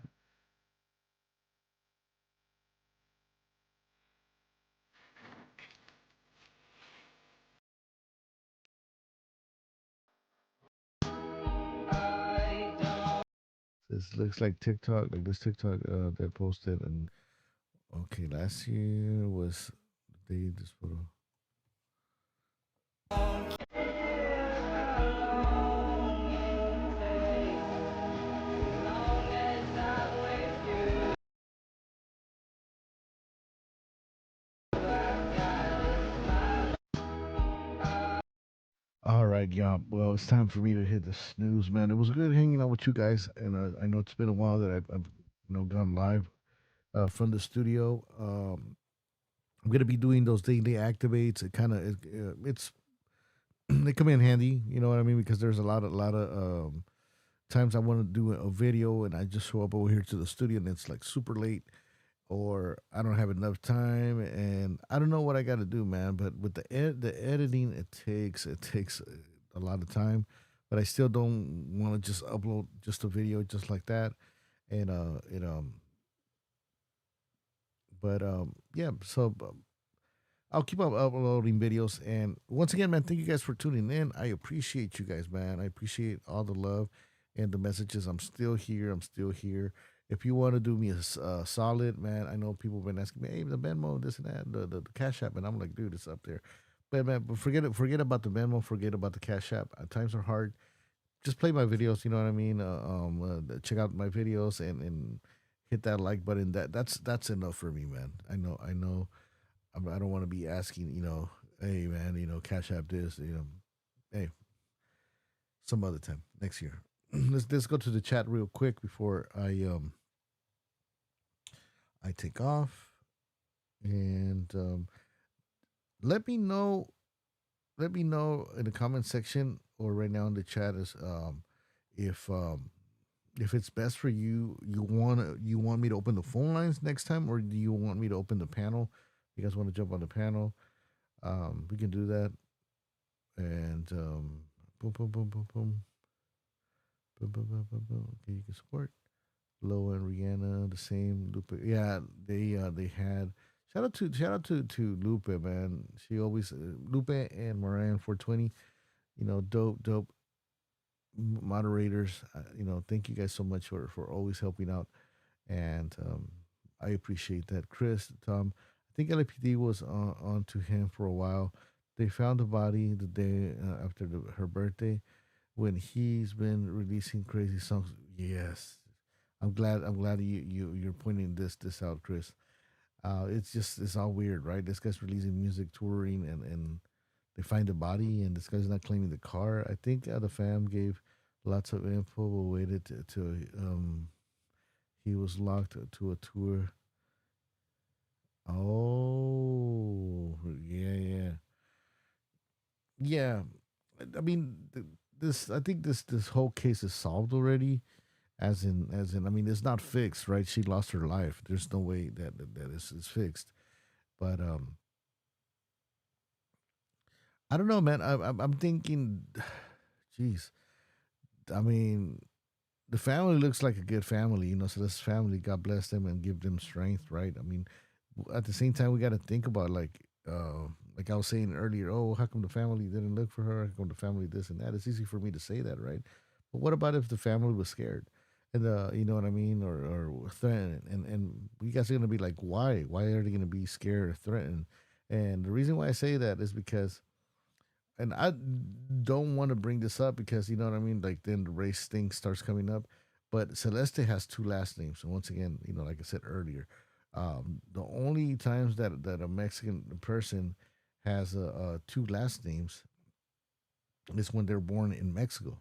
This looks like TikTok, like this TikTok that posted, and okay, last year was the day this photo. All right, yeah. Well, it's time for me to hit the snooze, man. It was good hanging out with you guys, and I know it's been a while that I've gone live from the studio. I'm gonna be doing those daily activates. It's they come in handy. You know what I mean? Because there's a lot of times I want to do a video and I just show up over here to the studio and it's like super late, or I don't have enough time and I don't know what I got to do, man. But with the editing, it takes a lot of time. But I still don't want to just upload just a video just like that, and yeah. So I'll keep up uploading videos. And once again, man, thank you guys for tuning in. I appreciate you guys, man. I appreciate all the love and the messages. I'm still here. I'm still here. If you want to do me a solid, man, I know people have been asking me, hey, the Venmo, this and that, the Cash App. And I'm like, dude, it's up there. But, man, forget about the Venmo. Forget about the Cash App. Times are hard. Just play my videos, you know what I mean? Check out my videos and hit that like button. That's enough for me, man. I know. I don't want to be asking, hey, man, Cash App this, hey, some other time next year. Let's go to the chat real quick before I take off, and let me know in the comment section or right now in the chat is if it's best for you. You want me to open the phone lines next time, or do you want me to open the panel? You guys want to jump on the panel? We can do that. And boom, boom, boom, boom, boom, boom. Boom, boom, boom, boom, boom. Okay, you can support Loa and Rihanna, the same. Lupe, yeah, they had shout out to Lupe, man. She always Lupe and Moran 420, dope moderators. Thank you guys so much for always helping out, and I appreciate that. Chris, Tom, I think LAPD was on to him for a while. They found the body the day after her birthday, when he's been releasing crazy songs. Yes, I'm glad you're pointing this out, Chris. It's all weird, right? This guy's releasing music, touring, and they find the body, and this guy's not claiming the car. I think the fam gave lots of info, but waited to he was locked to a tour. Oh, yeah. I mean, I think this whole case is solved already. As in, I mean, it's not fixed, right? She lost her life. There's no way that is fixed. But I don't know, man. I'm thinking, geez. I mean, the family looks like a good family, So this family, God bless them and give them strength, right? I mean, at the same time, we got to think about like I was saying earlier. Oh, how come the family didn't look for her? How come the family this and that? It's easy for me to say that, right? But what about if the family was scared? And you know what I mean, or threatened, and you guys are gonna be like, why? Why are they gonna be scared or threatened? And the reason why I say that is because, and I don't want to bring this up because you know what I mean, like then the race thing starts coming up. But Celeste has two last names, so once again, like I said earlier, the only times that a Mexican person has two last names is when they're born in Mexico.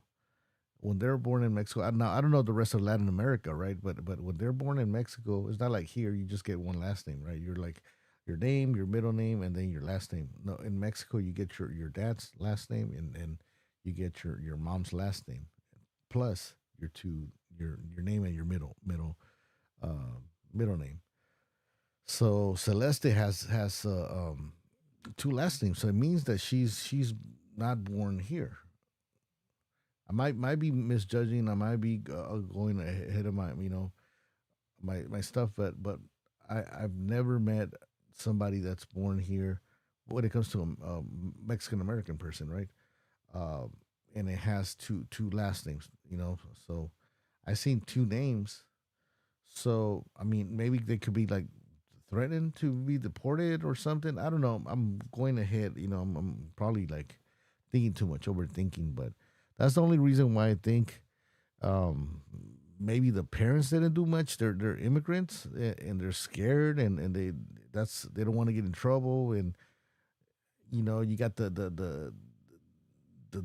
When they're born in Mexico, I don't know the rest of Latin America, right? But when they're born in Mexico, it's not like here you just get one last name, right? You're like your name, your middle name, and then your last name. No, in Mexico you get your dad's last name and you get your mom's last name, plus your name and your middle name. So Celeste has two last names, so it means that she's not born here. I might be misjudging. I might be going ahead of my my stuff, but I've never met somebody that's born here when it comes to a Mexican American person, right? And it has two last names, So I've seen two names. So I mean, maybe they could be like threatened to be deported or something. I don't know. I'm going ahead. I'm probably like thinking too much, overthinking, but. That's the only reason why I think maybe the parents didn't do much. They're immigrants and they're scared and they don't want to get in trouble. And you got the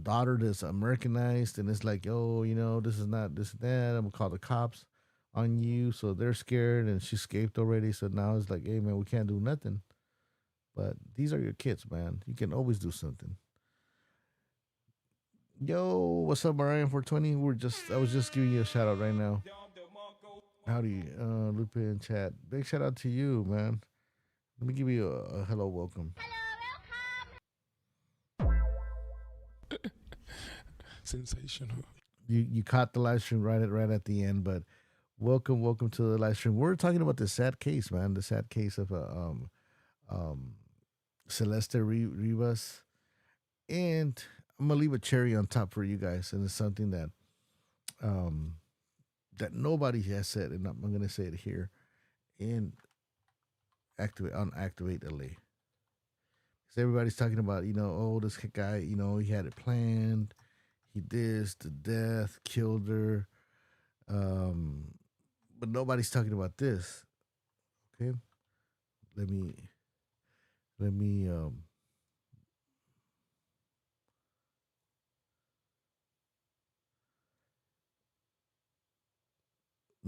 daughter that's Americanized and it's like, oh, this is not this and that. I'm gonna call the cops on you. So they're scared and she escaped already. So now it's like, hey man, we can't do nothing. But these are your kids, man. You can always do something. Yo, what's up, Mariah 420? I was just giving you a shout out right now. Howdy, Lupe in chat. Big shout out to you, man. Let me give you a hello, welcome. Sensational. You caught the live stream right at the end, but welcome to the live stream. We're talking about the sad case, man. The sad case of Celeste Rivas, and I'm gonna leave a cherry on top for you guys, and it's something that that nobody has said, and I'm gonna say it here, and unactivate LA. Because everybody's talking about, this guy, he had it planned. He this to death, killed her. But nobody's talking about this. Okay? Let me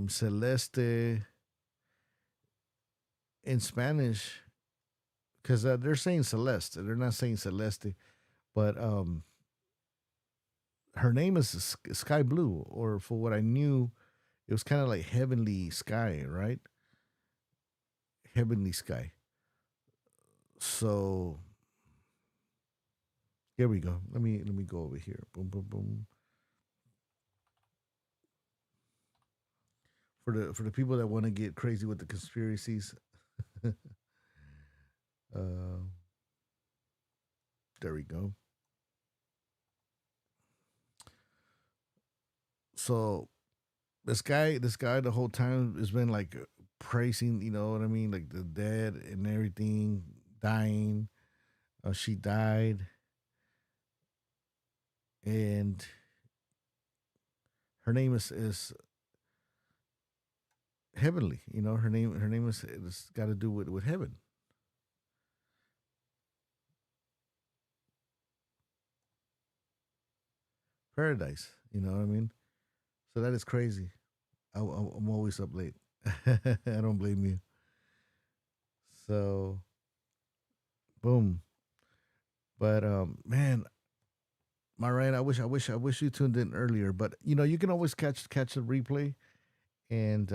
Celeste in Spanish, because they're saying Celeste, they're not saying Celeste, but her name is Sky Blue, or for what I knew, it was kind of like Heavenly Sky, right? Heavenly Sky. So here we go. Let me go over here. Boom, boom, boom. For the people that want to get crazy with the conspiracies, there we go. So this guy the whole time has been like praising, you know what I mean, like the dead and everything, dying. She died, and her name is heavenly. You know, her name is it's got to do with heaven. Paradise, you know what I mean? So that is crazy. I'm always up late. I don't blame you. So, boom. But man, Mariah, I wish you tuned in earlier. But you can always catch the replay. And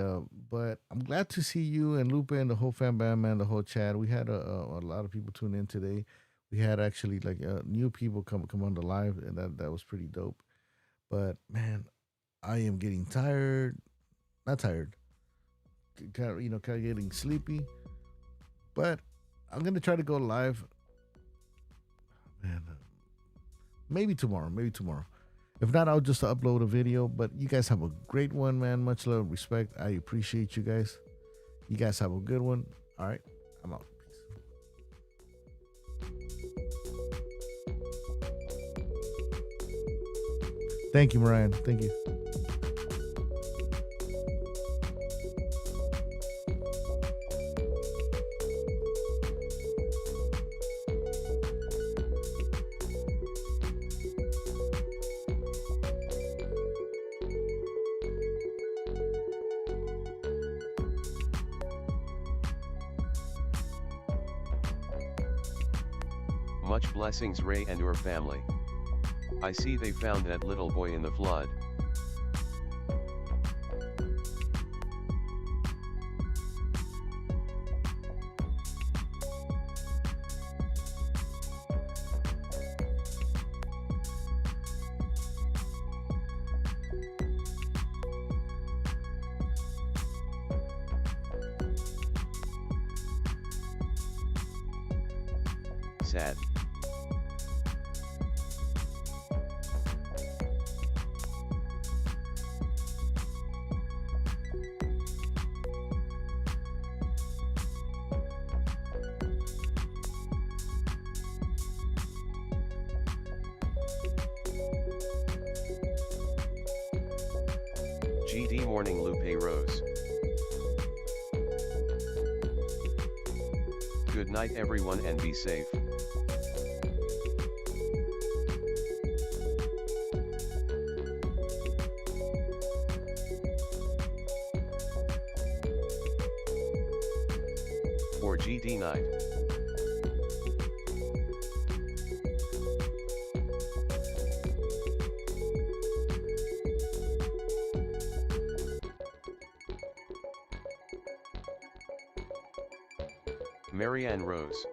but I'm glad to see you and Lupe and the whole fam bam, man, the whole chat. We had a lot of people tune in today. We had actually like new people come on the live, and that was pretty dope. But man, I am getting tired. Not tired. Kind of getting sleepy. But I'm gonna try to go live. Man, maybe tomorrow. If not, I'll just upload a video. But you guys have a great one, man. Much love, respect. I appreciate you guys. You guys have a good one. All right, I'm out. Thank you, Mariah. Thank you. Much blessings, Ray and your family. I see they found that little boy in the flood. Sad. GD morning, Lupe Rose. Good night everyone and be safe. For GD night. Marianne Rose.